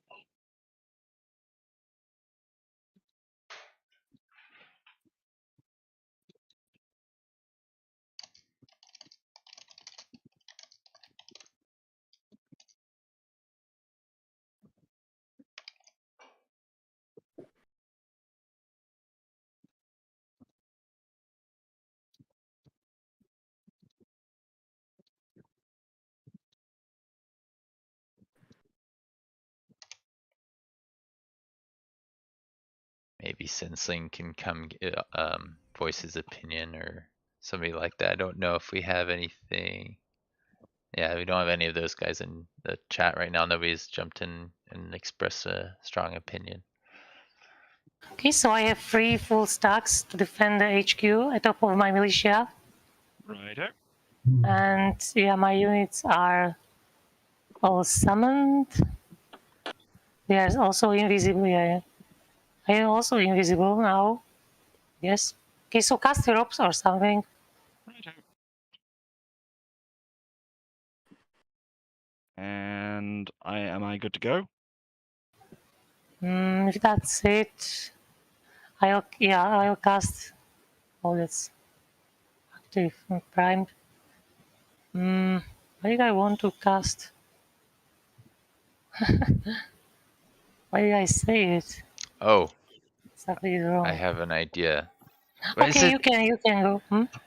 Maybe Sinsling can come voice his opinion or somebody like that. I don't know if we have anything. Yeah, we don't have any of those guys in the chat right now. Nobody's jumped in and expressed a strong opinion. Okay, so I have 3 full stacks to defend the HQ at top of my militia. Righto. And yeah, my units are all summoned. They are also invisible. Yeah. I am also invisible now. Yes. Okay, so cast ropes or something. And am I good to go? If that's it, I'll cast. Oh, that's active and primed. Why did I want to cast? Why did I say it? Oh, Exactly wrong. I have an idea. But Okay, you can go.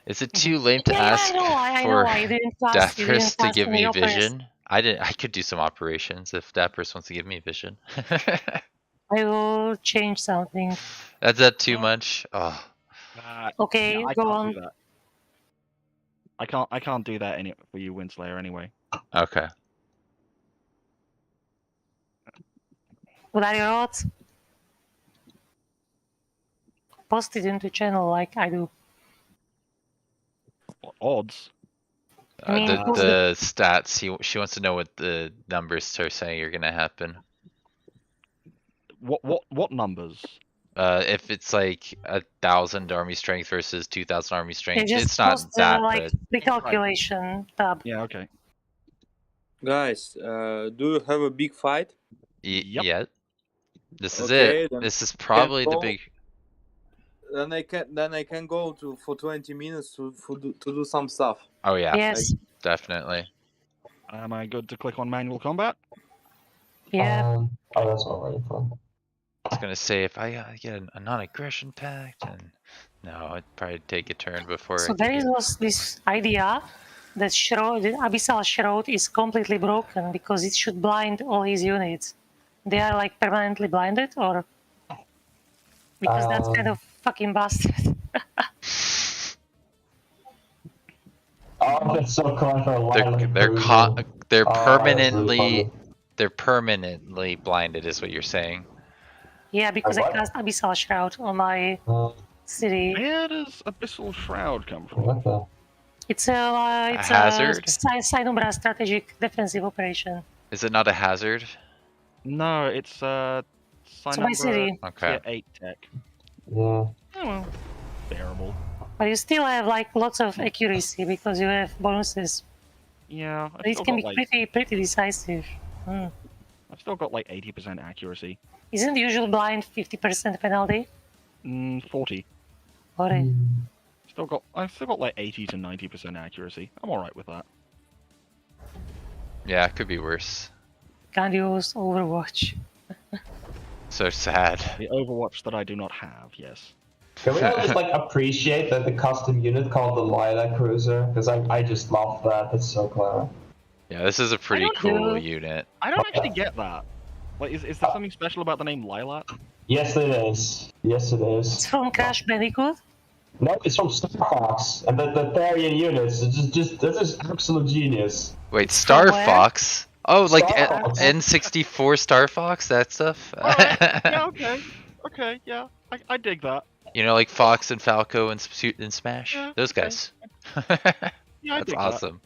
Is it too late to Yeah, ask I for know. I didn't cast. You Dapris didn't to cast give any me ropers. vision? I could do some operations if Dapris wants to give me vision. I will change something. That's that too much? Oh, Okay, yeah, I go can't on. do that. I can't do that for you, Windslayer, anyway. okay. What are your odds? Post it into channel like I do. What odds? I mean, The stats. She wants to know what the numbers are saying are gonna happen. What numbers? If it's like 1,000 army strength versus 2,000 army they strength, just it's not post that, like but recalculation tab. Yeah, okay. Guys, do you have a big fight? Yep. yeah. This is Okay, it. then This is probably the big. Then I can go for 20 minutes to do some stuff. Oh yeah, Yes. definitely. Am I good to click on manual combat? Yeah. Oh, that's already fun. I was gonna say if I get a non-aggression pact, and no, I'd probably take a turn before. So I there could was this idea that the Abyssal Shroud is completely broken because it should blind all his units. They are like permanently blinded, or because that's kind of fucking busted. Oh, that's so clever. Lilac Cruiser. They're That's really they're permanently blinded, is what you're saying. Yeah, because I What? cast Abyssal Shroud on my city. Where does Abyssal Shroud come from? What the? It's a hazard? Sinumbra strategic defensive operation. Is it not a hazard? No, it's So my Sinumbra city. Okay. Tier 8 tech. Yeah. Oh, well, bearable. But you still have like lots of accuracy because you have bonuses. Yeah, So it can be pretty decisive. I've still got like 80% accuracy. Isn't usual blind 50% penalty? 40. Alright. I've still got like 80 to 90% accuracy. I'm alright with that. Yeah, it could be worse. Can't use Overwatch. So sad. The Overwatch that I do not have, yes. Can we all just like appreciate the custom unit called the Lilac Cruiser? Because I just love that. It's so clever. Yeah, this is a pretty cool unit. I don't actually get that. Like, is there something special about the name Lilac? Yes, it is. Yes, it is. It's from Crash Bandicoot? No, it's from Star Fox. And the Therian units, this is absolute genius. Wait, Star where? Fox? Oh, like Star Fox. N64 Star Fox, that stuff? Alright, yeah, okay. Okay, yeah. I dig that. You know, like Fox and Falco and Smash? Yeah, Those okay. guys. Yeah, I That's dig awesome.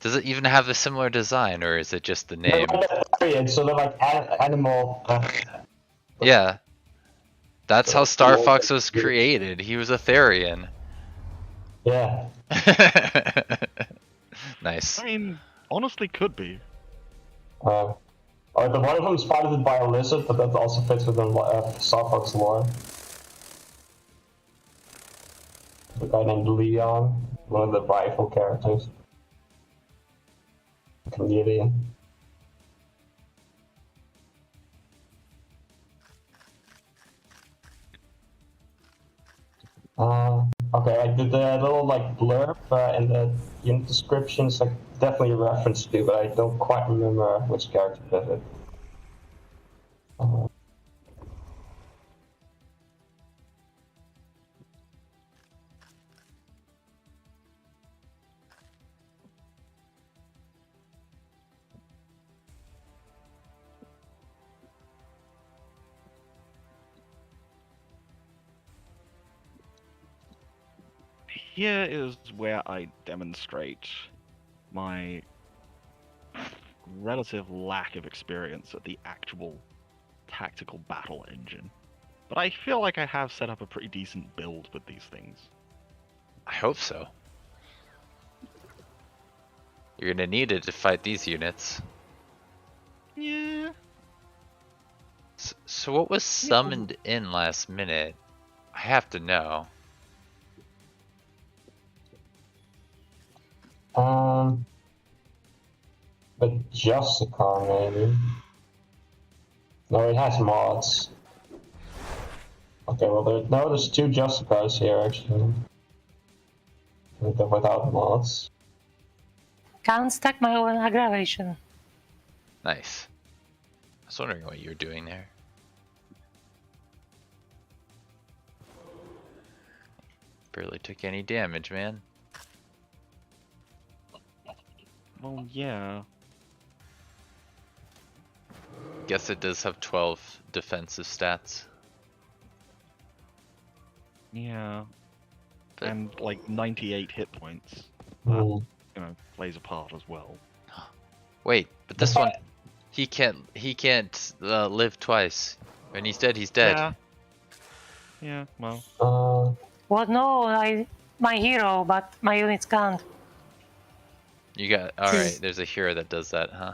Does it even have a similar design, or is it just the name? They're like Therian, so they're like animal. Yeah. That's how Star Fox was created. He was a Therian. Yeah. Nice. I mean, honestly, could be. The one of them is piloted by a lizard, but that also fits within Star Fox lore. A guy named Leon, one of the rival characters. Chameleon. Okay, like the little like blurb in the unit description is like definitely a reference to, but I don't quite remember which character did it. Here is where I demonstrate my relative lack of experience at the actual tactical battle engine. But I feel like I have set up a pretty decent build with these things. I hope so. You're gonna need it to fight these units. Yeah. So what was summoned in last minute? I have to know. But just a car maybe. No, it has mods. Okay, well there's two Justicars here actually. Without mods. Can't stack my own aggravation. Nice. I was wondering what you were doing there. Barely took any damage, man. Well, yeah. Guess it does have 12 defensive stats. Yeah. But And like 98 hit points. Hmm. You know, plays a part as well. wait, but this one, he can't live twice. When he's dead, he's dead. Yeah. Yeah, well. Well, no, my hero, but my units can't. You got, alright, there's a hero that does that, huh?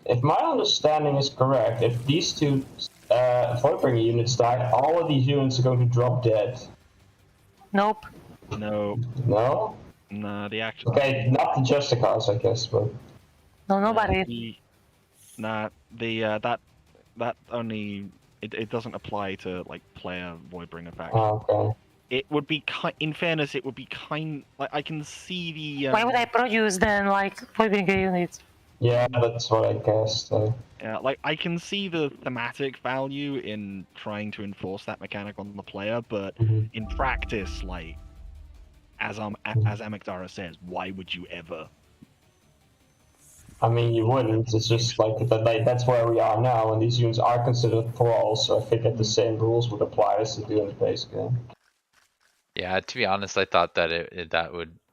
If my understanding is correct, if these two Voidbringer units die, all of these units are going to drop dead. Nope. No. No? Nah, the actual. Okay, not the Justicars, I guess, but. No, nobody. That only it doesn't apply to like player Voidbringer faction. Oh, okay. It would be in fairness, it would be like I can see the. Why would I produce then like Voidbringer units? Yeah, that's what I guessed. Yeah, like I can see the thematic value in trying to enforce that mechanic on the player, but in practice, like as Omegdara says, why would you ever? I mean, you wouldn't. It's just like that's where we are now, and these units are considered thralls, so I figured the same rules would apply as they do in the base game. Yeah, to be honest, I thought that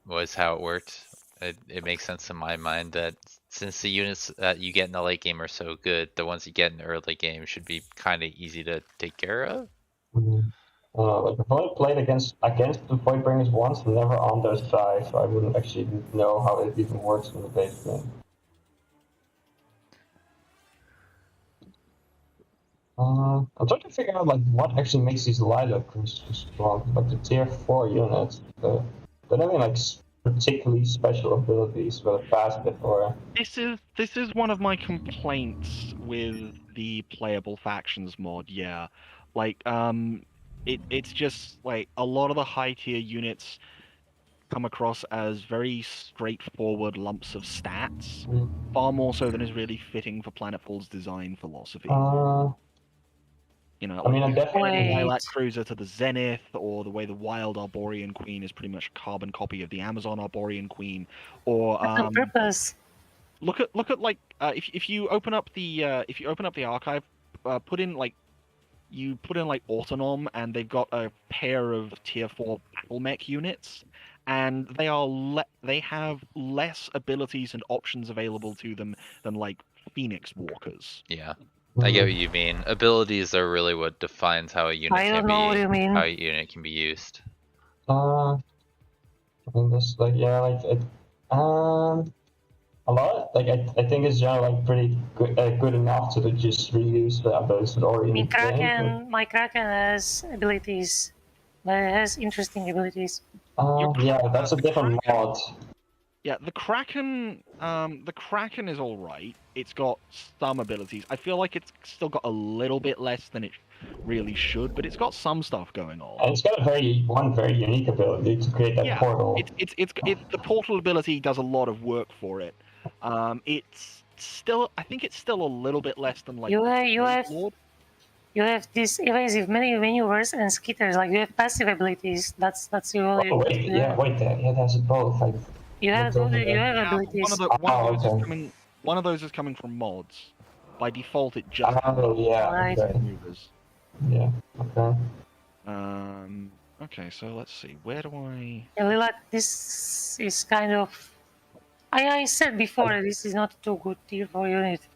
was how it worked. It makes sense in my mind that since the units that you get in the late game are so good, the ones you get in the early game should be kind of easy to take care of. Like I've only played against the Voidbringers once, but never on their side, so I wouldn't actually know how it even works in the base game. I'm trying to figure out like what actually makes these Lilac Cruisers strong. Like the tier 4 units, don't have any like particularly special abilities with a basket or. This is one of my complaints with the playable factions mod. Yeah, like it's just like a lot of the high tier units come across as very straightforward lumps of stats, far more so than is really fitting for Planetfall's design philosophy. You know, like I mean, I definitely. the Lilac Cruiser to the Zenith, or the way the Wild Arborean Queen is pretty much a carbon copy of the Amazon Arborean Queen, or On purpose. look at like if you open up the archive, put in like Autonom, and they've got a pair of tier 4 battle mech units, and they have less abilities and options available to them than like Phoenix Walkers. Yeah. I get what you mean. Abilities are really what defines how a unit I don't know what you mean. how a unit can be used. I think this like yeah like it, a lot like I think it's generally like pretty good enough to just reuse the abilities that already. I mean, my Kraken has abilities, but it has interesting abilities. Yeah, that's a different mod. Yeah, the Kraken is all right. It's got some abilities. I feel like it's still got a little bit less than it really should, but it's got some stuff going on. And it's got one very unique ability to create that portal. It's the portal ability does a lot of work for it. It's still, I think it's still a little bit less than like You have these evasive maneuvers and skitters. Like you have passive abilities. That's your. Oh wait, yeah, that's both. Like, you have abilities. One of those is coming from mods. By default, it just. Oh yeah. Right. Okay. Yeah. Okay. Okay, so let's see. Where do I? Yeah, Lilac, this is kind of. I said before this is not too good tier 4 unit.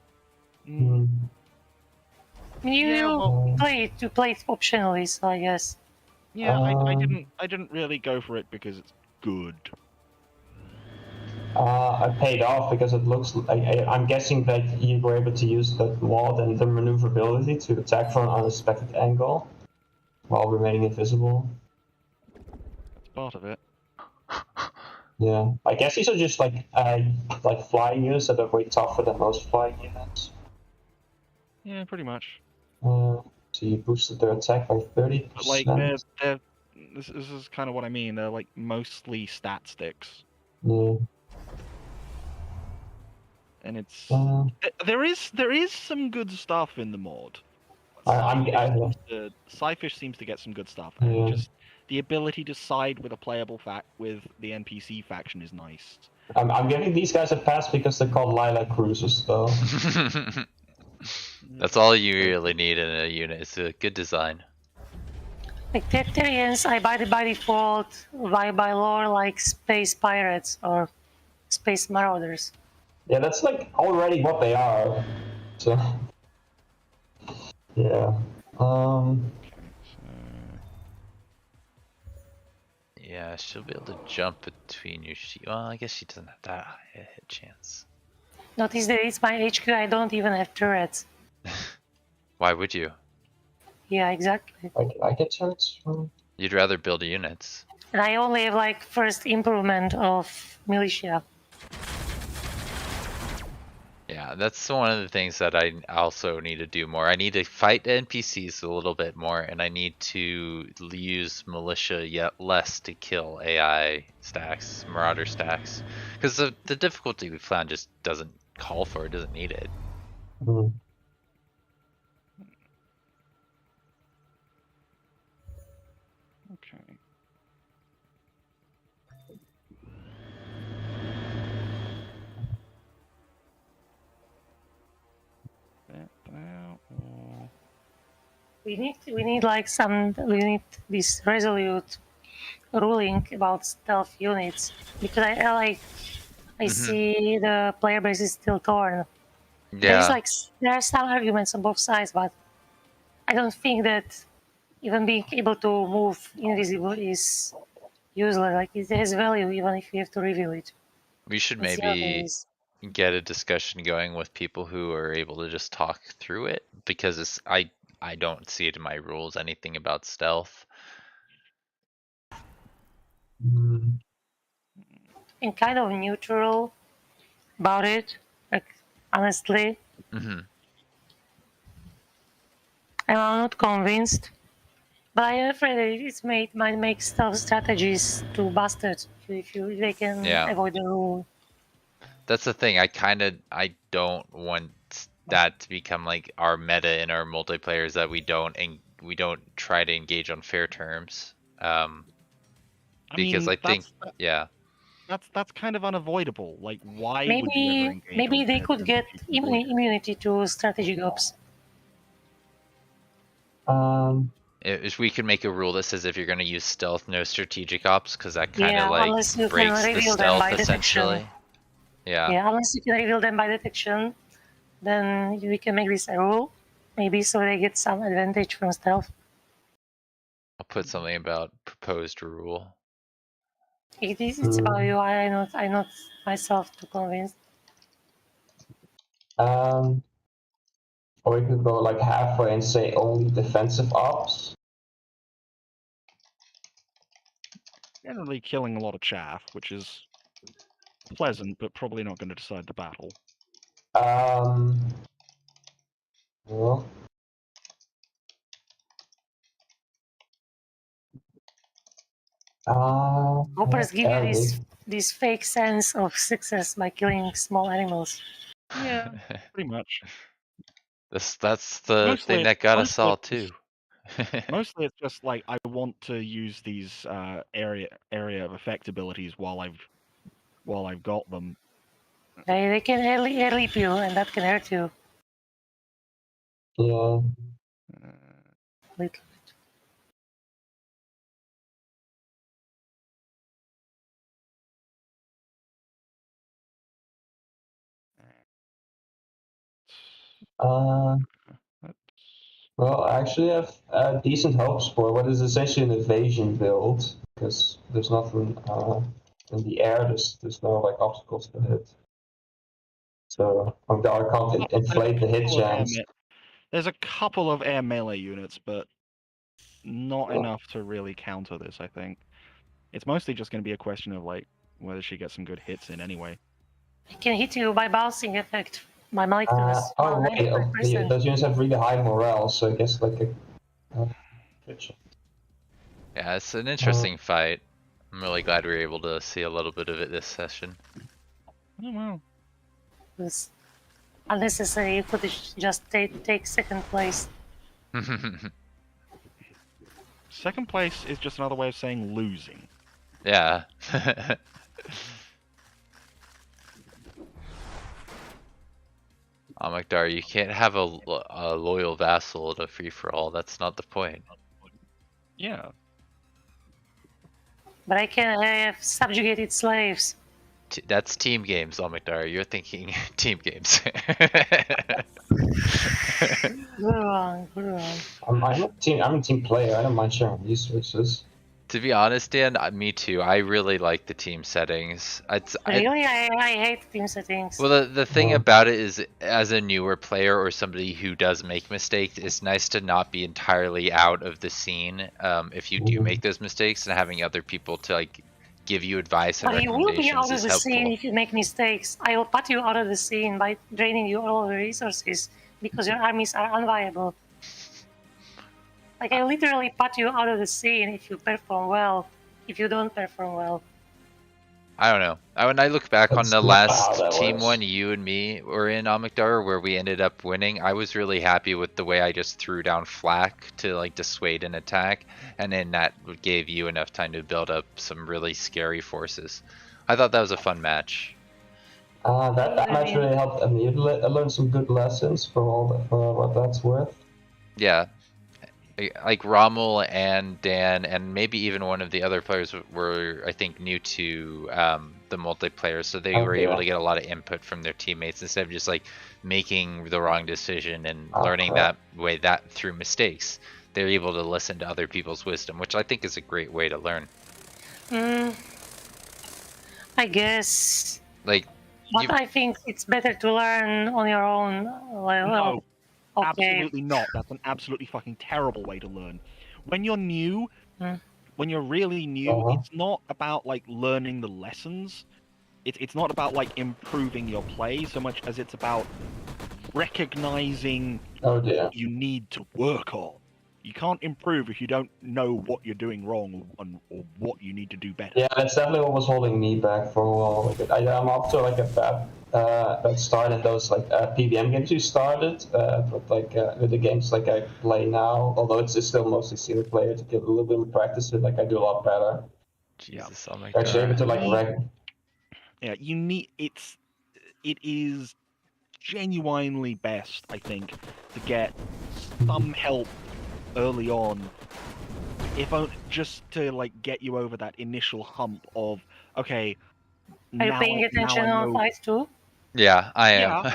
You play it optionally, so I guess. Yeah, I didn't really go for it because it's good. I paid off because it looks. I'm guessing that you were able to use that mod and the maneuverability to attack from an unexpected angle while remaining invisible. That's part of it. Yeah, I guess these are just like flying units that are way tougher than most flying units. Yeah, pretty much. So you boosted their attack by 30%. But like they're this is kind of what I mean. They're like mostly stat sticks. Yeah. And it's there is some good stuff in the mod. Psyfish seems to get some good stuff, and just the ability to side with a playable with the NPC faction is nice. I'm giving these guys a pass because they're called Lilac Cruisers, though. That's all you really need in a unit. It's a good design. Like Tertians, I buy by default, by lore, like space pirates or space marauders. Yeah, that's like already what they are. So yeah. Yeah, she'll be able to jump between your sheet. Well, I guess she doesn't have that high a hit chance. Notice that it's my HQ, I don't even have turrets. Why would you? Yeah, exactly. I get turrets. You'd rather build units. And I only have like first improvement of militia. Yeah, that's one of the things that I also need to do more. I need to fight NPCs a little bit more, and I need to use militia yet less to kill AI stacks, marauder stacks. Because the difficulty we found just doesn't call for it, doesn't need it. Okay. We need like we need this resolute ruling about stealth units, because I see the player base is still torn. Yeah. There are some arguments on both sides, but I don't think that even being able to move invisible is useless. Like it has value even if you have to reveal it. We should maybe get a discussion going with people who are able to just talk through it, because I don't see it in my rules anything about stealth. I'm kind of neutral about it, like honestly. I'm not convinced, but I'm afraid that it might make stealth strategies too busted if they can avoid the rule. That's the thing. I don't want that to become like our meta in our multiplayer, is that we don't try to engage on fair terms. Because I think that's kind of unavoidable. Like, why would you ever engage? Maybe they could get immunity to strategic ops. If we could make a rule that says if you're going to use stealth, no strategic ops, because that kind of like breaks the stealth essentially. Yeah, unless you can reveal them by detection, then we can make this a rule, maybe, so they get some advantage from stealth. I'll put something about proposed rule. It's about you. I'm not myself too convinced. Or we could go like halfway and say only defensive ops. Generally killing a lot of chaff, which is pleasant, but probably not going to decide the battle. Well. Hoppers give you this fake sense of success by killing small animals. Yeah, pretty much. That's the thing that got us all too. Mostly it's just like I want to use these area of effect abilities while I've got them. They can air leap you, and that can hurt you. Yeah. Little bit. Well, I actually have decent hopes for what is essentially an evasion build, because there's nothing in the air, there's no like obstacles to hit. So Omegdara can't inflate the hit chance. There's a couple of air melee units, but not enough to really counter this, I think. It's mostly just going to be a question of like whether she gets some good hits in anyway. I can hit you by bouncing effect. My molecules. Oh wait, those units have really high morale, so I guess like a good. Yeah, it's an interesting fight. I'm really glad we were able to see a little bit of it this session. Oh wow. It was unnecessary. You could just take second place. Second place is just another way of saying losing. Yeah. Omegdara, you can't have a loyal vassal at a free-for-all. That's not the point. Yeah. But I can have subjugated slaves. That's team games, Omegdara. You're thinking team games. Good wrong. I'm a team player. I don't mind sharing resources. To be honest, Dan, me too. I really like the team settings. Really, I hate team settings. Well, the thing about it is, as a newer player or somebody who does make mistakes, it's nice to not be entirely out of the scene if you do make those mistakes, and having other people to like give you advice and but you will be recommendations out of is the helpful. scene if you make mistakes. I will put you out of the scene by draining you all the resources because your armies are unviable. Like, I literally put you out of the scene if you perform well. If you don't perform well. I don't know. When I look back on That's the not last how that team works. one you and me were in Omegdara, where we ended up winning, I was really happy with the way I just threw down flak to like dissuade an attack, and then that gave you enough time to build up some really scary forces. I thought that was a fun match. That match really helped. I mean, I learned some good lessons for what that's worth. Yeah. Like Rommel and Dan and maybe even one of the other players were, I think, new to the multiplayer, so they were able to get a lot of input from their teammates instead of just like making the wrong decision and learning that through mistakes. They're able to listen to other people's wisdom, which I think is a great way to learn. I guess. Like, but I think it's better to learn on your own. No, okay. Absolutely not. That's an absolutely fucking terrible way to learn. When you're new, when you're really new, it's not about like learning the lessons. It's not about like improving your play so much as it's about recognizing what you need to work on. You can't improve if you don't know what you're doing wrong or what you need to do better. Yeah, that's definitely what was holding me back for a while. I'm off to like a bad start in those like PBM games you started, but like with the games like I play now, although it's still mostly single player, to get a little bit of practice with, like I do a lot better. Jesus, oh my Actually, able to like yeah, you need it is genuinely best, I think, to get some help early on, if just to like get you over that initial hump of okay. Are you paying attention on fights too? Yeah, I am.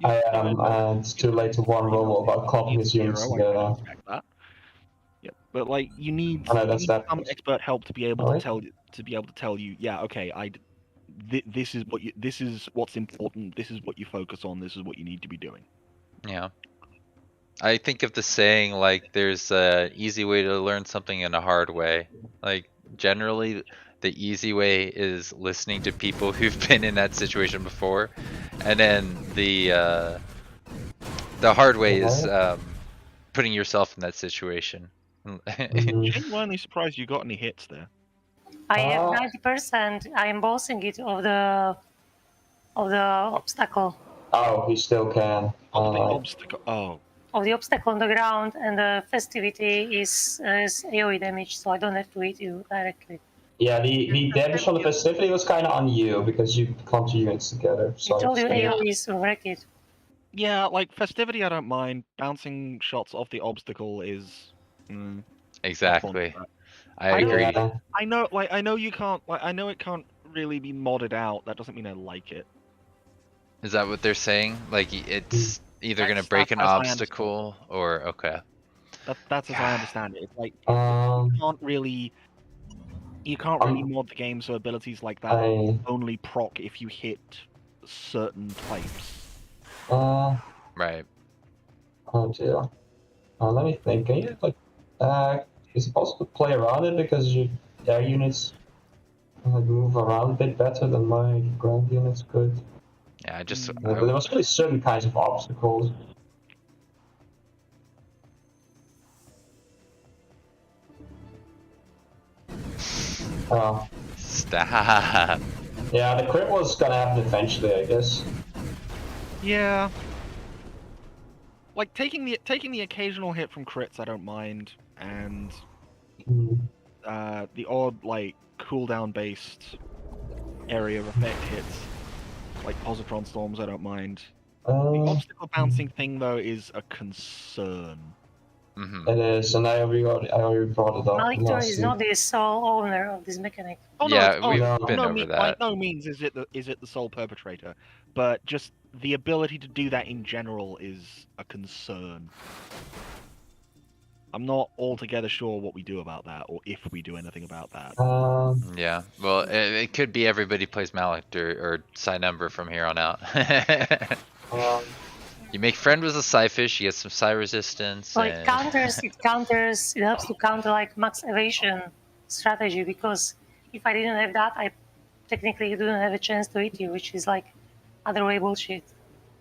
I am. It's too late to warn Rommel about clumping his units together. Yeah, but like you need, some expert help to be able to tell you, yeah, okay, this is what's important. This is what you focus on. This is what you need to be doing. Yeah. I think of the saying like there's an easy way to learn something and a hard way. Like generally the easy way is listening to people who've been in that situation before, and then the hard way is putting yourself in that situation. Genuinely surprised you got any hits there. I have 90%. I am bossing it of the obstacle. Oh, he still can. Of the obstacle. Oh. Of the obstacle on the ground, and the festivity is AoE damage, so I don't have to hit you directly. Yeah, the damage from the festivity was kind of on you because you clumped your units together. So I told you AoE is wreck it. Yeah, like festivity, I don't mind. Bouncing shots off the obstacle is. Exactly. I agree. I know you can't. Like, I know it can't really be modded out. That doesn't mean I like it. Is that what they're saying? Like either going to That's- break an that's as I understand obstacle or okay. That's as I understand it. It's like Um, you can't really mod the game so abilities like that only proc if you hit certain types. Right. Oh dear. Let me think. Can you is it possible to play around it because your air units move around a bit better than my ground units could? Yeah, But there was really certain kinds of obstacles. Oh. Stop. Yeah, the crit was gonna happen eventually, I guess. Yeah. Like taking the occasional hit from crits, I don't mind, and the odd like cooldown based area effect hits, like positron storms, I don't mind. The obstacle bouncing thing though is a concern. It is, and I already brought it up. Malictor is not the sole owner of this mechanic. Oh yeah, no, we've been over that. By no means is it the sole perpetrator, but just the ability to do that in general is a concern. I'm not altogether sure what we do about that, or if we do anything about that. Yeah, well, it could be everybody plays Malictor or side number from here on out. You make friend with a Psyfish, you get some Psy resistance. So it helps to counter like max evasion strategy, because if I didn't have that, I technically didn't have a chance to hit you, which is like other way bullshit.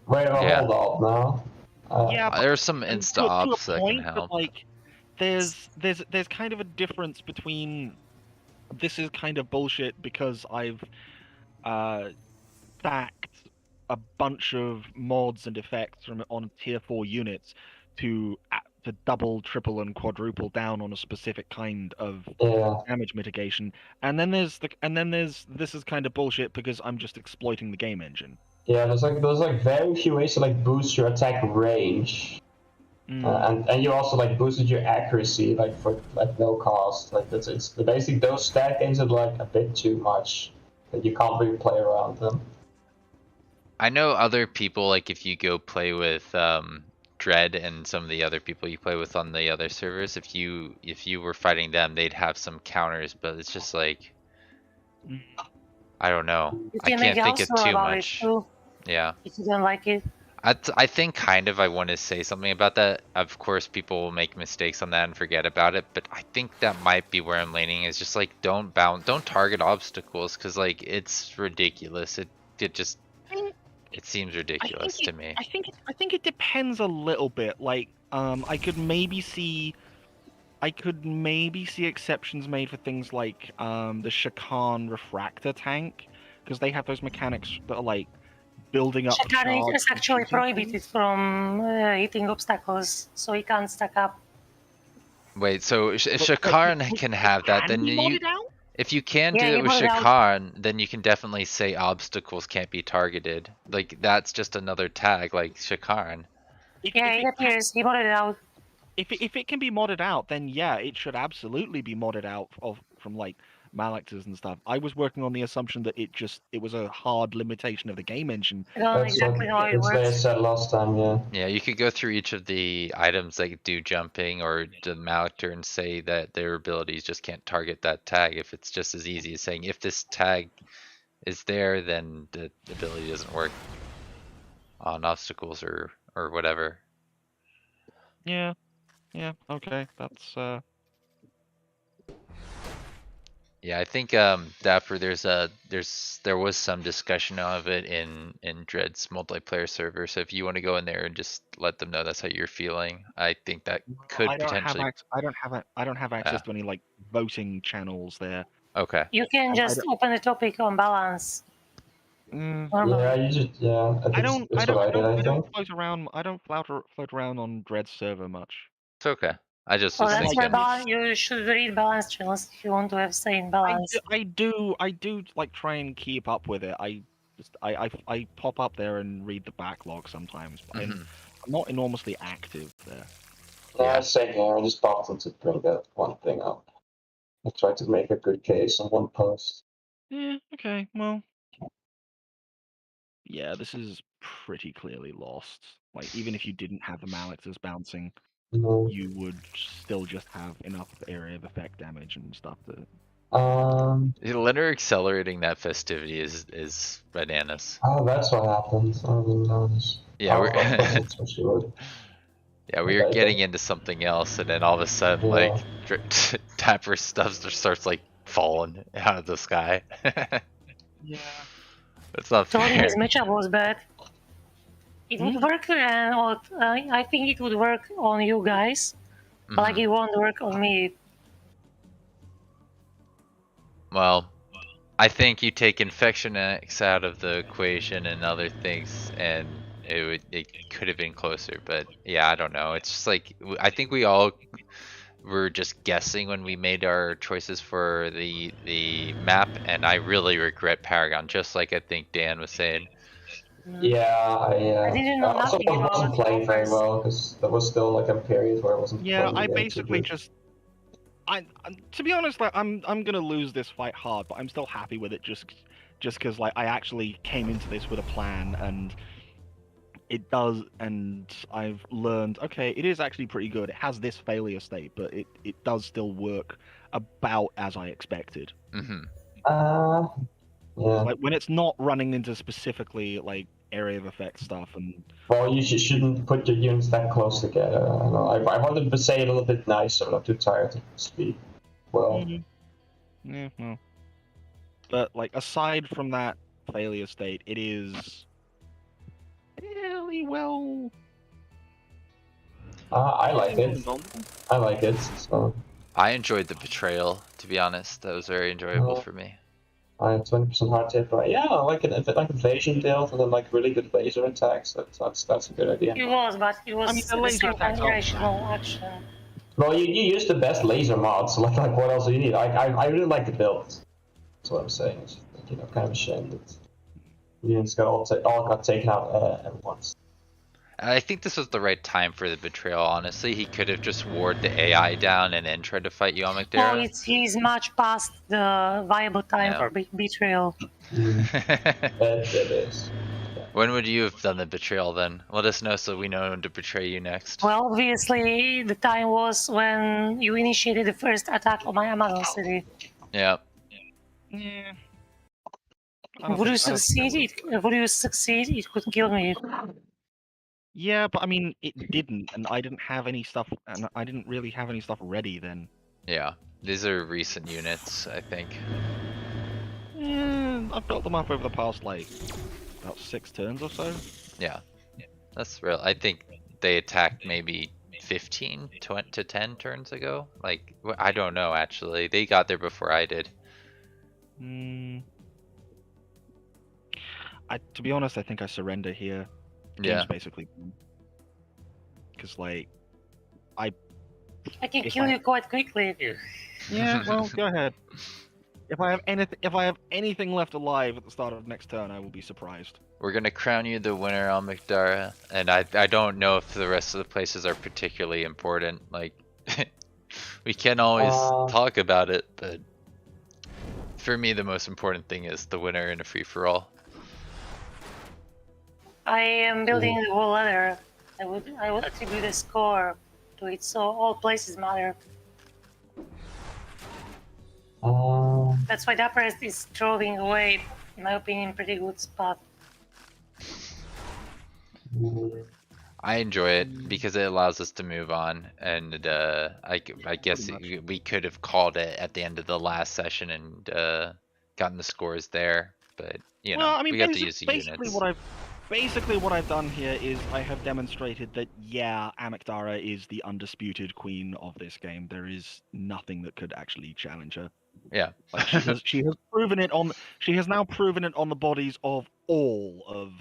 Wait, hold up now. Yeah, there's some insta ops that can help. But like, there's kind of a difference between this is kind of bullshit because I've stacked a bunch of mods and effects on tier 4 units to double, triple, and quadruple down on a specific kind of damage mitigation, and then there's this is kind of bullshit because I'm just exploiting the game engine. Yeah, there's like very few ways to like boost your attack range, and you also like boosted your accuracy like for like no cost. Like it's basically those stat games are like a bit too much that you can't really play around them. I know other people, like if you go play with Dread and some of the other people you play with on the other servers, if you were fighting them, they'd have some counters, but it's just like, I don't know. I can't think of too much. Yeah. If you don't like it. I think kind of I want to say something about that. Of course, people will make mistakes on that and forget about it, but I think that might be where I'm leaning. Is just like don't target obstacles, because like it's ridiculous. It seems ridiculous to me. I think it depends a little bit. Like, I could maybe see exceptions made for things like the Shakan Refractor tank, because they have those mechanics that are like building up. Shakan is actually prohibited from hitting obstacles, so he can't stack up. Wait, so if Shakan can have that, then if you can do it with Shakan, then you can definitely say obstacles can't be targeted. Like, that's just another tag, like Shakan. Yeah, it appears he modded it out. If it can be modded out, then yeah, it should absolutely be modded out from like Malictors and stuff. I was working on the assumption that it was a hard limitation of the game engine. That's exactly how it works. That's what I said last time, yeah. Yeah, you could go through each of the items that do jumping or the Malictor and say that their abilities just can't target that tag. If it's just as easy as saying if this tag is there, then the ability doesn't work on obstacles or whatever. Yeah, okay, that's Yeah, I think Dapper, there was some discussion of it in Dread's multiplayer server. So if you want to go in there and just let them know that's how you're feeling, I think that could potentially. I don't have access to any like voting channels there. Okay. You can just open a topic on balance. Yeah, you just I don't float around. I don't float around on Dread's server much. It's okay. I just well, that's why you should read balance channels if you want to have say in balance. I do like try and keep up with it. I pop up there and read the backlog sometimes, but I'm not enormously active there. Yeah, same here. I just popped in to bring that one thing up. I tried to make a good case on one post. Yeah, okay, well. Yeah, this is pretty clearly lost. Like, even if you didn't have the Malixes bouncing, No. you would still just have enough area of effect damage and stuff to. Linear accelerating that festivity is bananas. Oh, that's what happened. I didn't notice. Yeah, Of course, that's for sure. yeah, we were Okay, getting but- into something else, and then all of a sudden, Yeah. like, Dapper stuff just starts like falling out of the sky. Yeah. That's not Told him fair. his matchup was bad. It would work, and I think it would work on you guys, but like it won't work on me. Well, I think you take Infection X out of the equation and other things, and it could have been closer. But yeah, I don't know. It's just like I think we all were just guessing when we made our choices for the map, and I really regret Paragon, just like I think Dan was saying. Yeah, I didn't know also nothing about wasn't playing very offers. well because there was still like a period where I wasn't. Yeah, playing I too basically good. just. To be honest, like I'm gonna lose this fight hard, but I'm still happy with it just because like I actually came into this with a plan, and it does, and I've learned okay, it is actually pretty good. It has this failure state, but it does still work about as I expected. Yeah. Like when it's not running into specifically like area of effect stuff and. Well, you shouldn't put your units that close together. I don't know. I wanted to say it a little bit nicer. I'm not too tired to speak. Well. Yeah, well. But like aside from that failure state, it is fairly well. I like it. I like it. So. I enjoyed the betrayal, to be honest. That was very enjoyable for me. I have 20% hard hit, but yeah, I like it. Like invasion build and then like really good laser attacks. That's a good idea. It was, but it was the laser attacks are irrational action. Well, you use the best laser mods. So like what else do you need? I really like the build. That's what I'm saying. It's kind of a shame that units got all got taken out at once. I think this was the right time for the betrayal, honestly. He could have just ward the AI down and then tried to fight you, Omegdara. No, he's much past the viable time for betrayal. It is. When would you have done the betrayal then? Let us know so we know when to betray you next. Well, obviously, the time was when you initiated the first attack on my Amazon city. Yeah. Yeah. Would you succeed? It could kill me. Yeah, but I mean, it didn't, and I didn't have any stuff, and I didn't really have any stuff ready then. Yeah, these are recent units, I think. Yeah, I've built them up over the past like about 6 turns or so. Yeah, that's real. I think they attacked maybe 15 to 10 turns ago. Like, I don't know actually. They got there before I did. To be honest, I think I surrender here. Game's basically, because like I can kill you quite quickly. Yeah, well, go ahead. If I have anything left alive at the start of next turn, I will be surprised. We're gonna crown you the winner, Omegdara, and I don't know if the rest of the places are particularly important. Like, we can always talk about it, but for me, the most important thing is the winner in a free-for-all. I am building the whole ladder. I would attribute a score to it, so all places matter. That's why Dapper is throwing away, in my opinion, pretty good spot. I enjoy it because it allows us to move on, and I guess we could have called it at the end of the last session and gotten the scores there, but you know, well, I mean, we got to use the units. Basically, what I've done here is I have demonstrated that, yeah, Omegdara is the undisputed queen of this game. There is nothing that could actually challenge her. Yeah, like she has proven it on. She has now proven it on the bodies of all of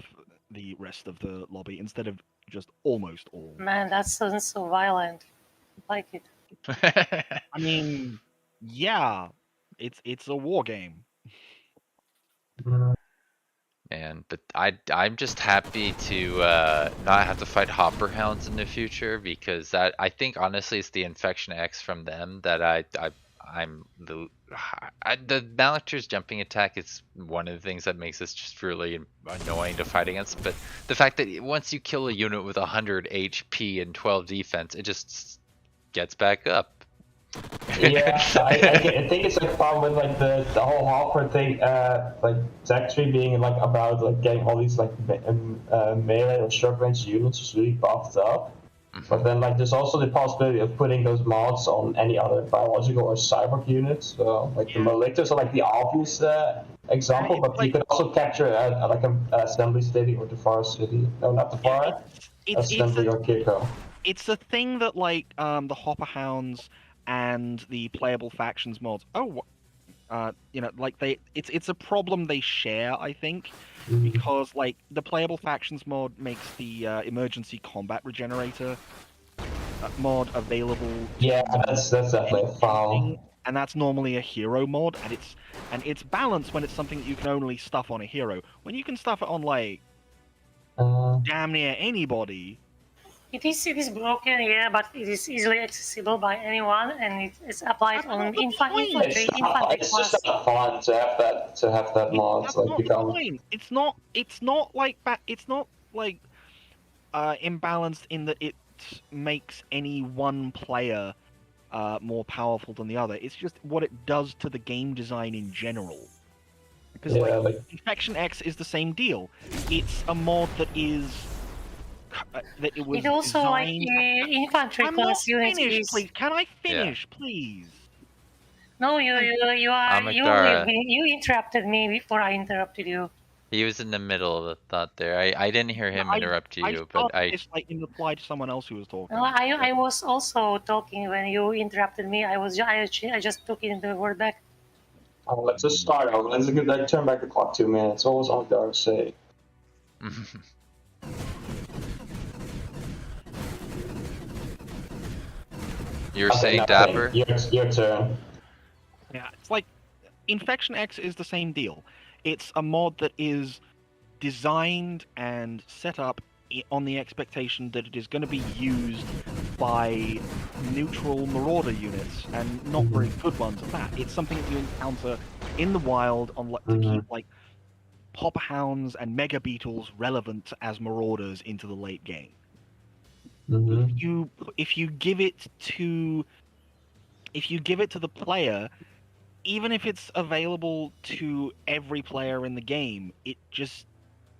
the rest of the lobby instead of just almost all. Man, that sounds so violent. I like it. I mean, yeah, it's a war game. But I'm just happy to not have to fight Hopper Hounds in the future, because that, I think honestly, it's the Infection X from them that the Malachur's jumping attack is one of the things that makes this just really annoying to fight against. But the fact that once you kill a unit with 100 HP and 12 defense, it just gets back up. Yeah, I think it's like fun with like the whole hopper thing, like Zactry being like about like getting all these like melee or short range units is really buffed up. But then like there's also the possibility of putting those mods on any other biological or cyborg units. So like the Malictors are like the obvious example, but you could also capture like an assembly city or the far city. No, not the far. Assembly or Kirko. It's the thing that like the Hopper Hounds and the playable factions mods. You know, like it's a problem they share, I think, because like the playable factions mod makes the emergency combat regenerator mod available. Yeah, that's definitely a foul. And that's normally a hero mod, and it's balanced when it's something that you can only stuff on a hero. When you can stuff it on like damn near anybody. It is broken, yeah, but it is easily accessible by anyone, and it's applied on infantry It's class. just not fun to have that mod. That's like not become. the point. It's not like imbalanced in that it makes any one player more powerful than the other. It's just what it does to the game design in general. Because like Infection X is the same deal. It's a mod that is that it was. It also like infantry class units. Please. Can I finish, please? No, you interrupted me before I interrupted you. He was in the middle of the thought there. I didn't hear him interrupt you, but it's like in reply to someone else who was talking. No, I was also talking when you interrupted me. I just took in the word back. Oh, let's just start over. Let's turn back the clock 2 minutes. What was Omegdara say? You're saying Dapper? Your turn. Yeah, it's like Infection X is the same deal. It's a mod that is designed and set up on the expectation that it is going to be used by neutral Marauder units, and not very good ones at that. It's something that you encounter in the wild to keep like Hopper Hounds and Mega Beetles relevant as Marauders into the late game. If you give it to the player, even if it's available to every player in the game, it just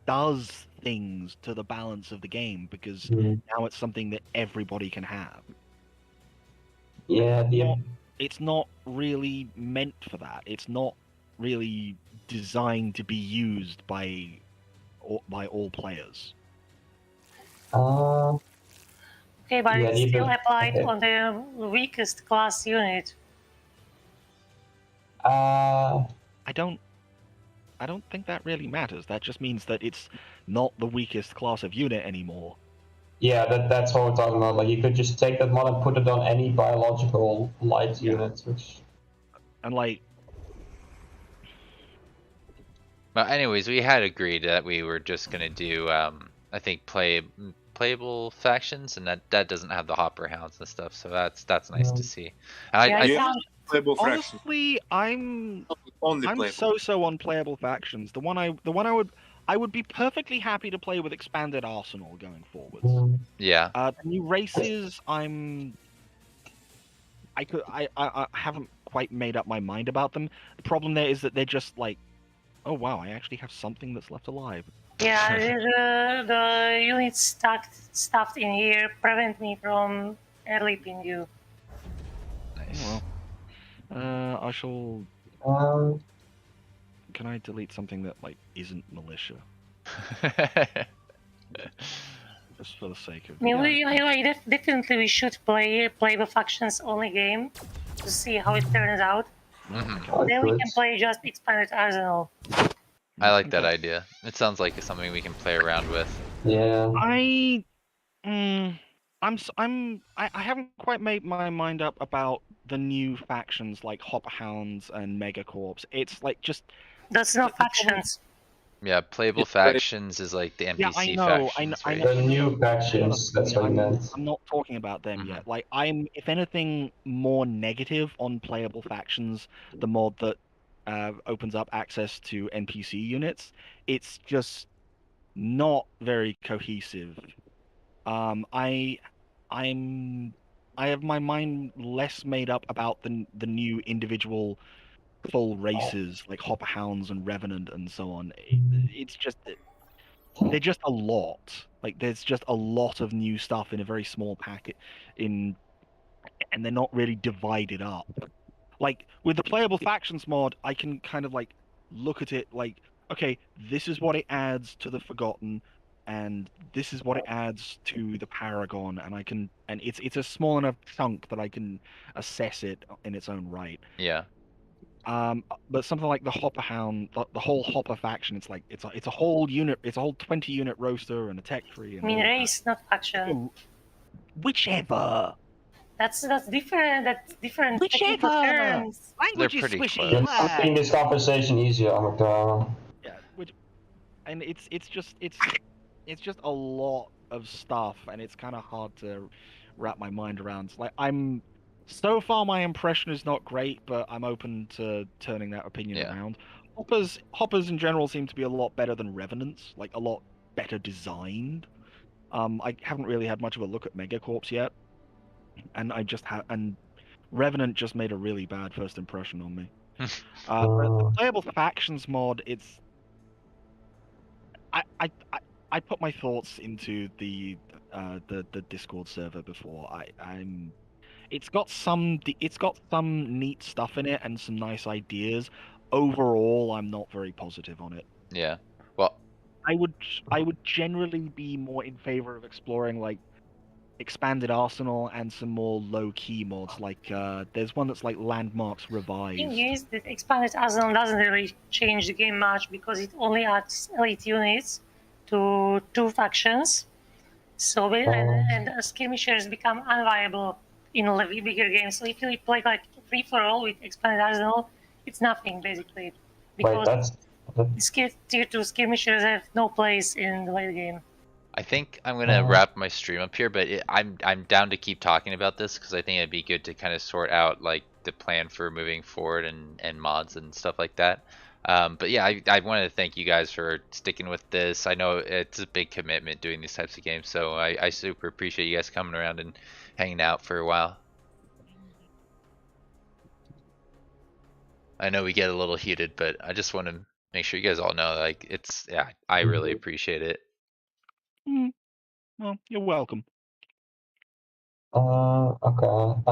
does things to the balance of the game, because now it's something that everybody can have. Yeah, it's not really meant for that. It's not really designed to be used by all players. Okay, but it's still applied on the weakest class unit. I don't think that really matters. That just means that it's not the weakest class of unit anymore. Yeah, that's what we're talking about. Like, you could just take that mod and put it on any biological light unit, and like. Well, anyways, we had agreed that we were just gonna do, I think, playable factions, and that doesn't have the Hopper Hounds and stuff, so that's nice to see. Honestly, I'm so on playable factions. The one I would be perfectly happy to play with expanded arsenal going forwards. Yeah. The new races, I haven't quite made up my mind about them. The problem there is that they're just like, oh wow, I actually have something that's left alive. Yeah, the units stuffed in here prevent me from airleaping you. Nice. Well, I shall. Can I delete something that like isn't militia? Just for the sake of. I mean, definitely we should play the factions only game to see how it turns out. Then we can play just expanded arsenal. I like that idea. It sounds like it's something we can play around with. Yeah. I haven't quite made my mind up about the new factions like Hopper Hounds and Megacorps. It's like just. That's not factions. Yeah, playable It's like- factions is like the NPC Yeah, I know, factions, I right? know. The new factions, that's what he meant. I'm not talking about them Mhm. yet. Like, I'm, if anything, more negative on playable factions, the mod that opens up access to NPC units. It's just not very cohesive. I have my mind less made up about the new individual full races like Hopper Hounds and Revenant and so on. It's just they're just a lot. Like there's just a lot of new stuff in a very small packet and they're not really divided up. Like with the playable factions mod, I can kind of like look at it like, okay, this is what it adds to the Forgotten, and this is what it adds to the Paragon, and it's a small enough chunk that I can assess it in its own right. Yeah. But something like the Hopper Hound, the whole Hopper faction, it's like it's a whole unit, it's a whole 20-unit roster and a tech tree. I And mean, all that. race, not faction. Whichever. That's different. That's different technical Whichever. terms. Language is pretty squishy. close. You're making this conversation easier, Omegdara. Yeah, and it's just a lot of stuff, and it's kind of hard to wrap my mind around. Like so far my impression is not great, but I'm open to turning that opinion Yeah. around. Hoppers in general seem to be a lot better than Revenants, like a lot better designed. I haven't really had much of a look at Megacorps yet, and and Revenant just made a really bad first impression on me. But the playable factions mod, it's I put my thoughts into the Discord server before. It's got some neat stuff in it and some nice ideas. Overall, I'm not very positive on it. Yeah. Well, I would generally be more in favor of exploring like expanded arsenal and some more low key mods. Like there's one that's like Landmarks Revised. The thing is that expanded arsenal doesn't really change the game much because it only adds elite units to 2 factions. So and skirmishers become unviable in a bigger games. So if you play like free for all with expanded arsenal, it's nothing basically because tier 2 skirmishers have no place in the late game. I think I'm gonna wrap my stream up here, but I'm down to keep talking about this because I think it'd be good to kind of sort out like the plan for moving forward and mods and stuff like that. But yeah, I wanted to thank you guys for sticking with this. I know it's a big commitment doing these types of games, so I super appreciate you guys coming around and hanging out for a while. I know we get a little heated, but I just want to make sure you guys all know, like, I really appreciate it. Well, you're welcome. Okay.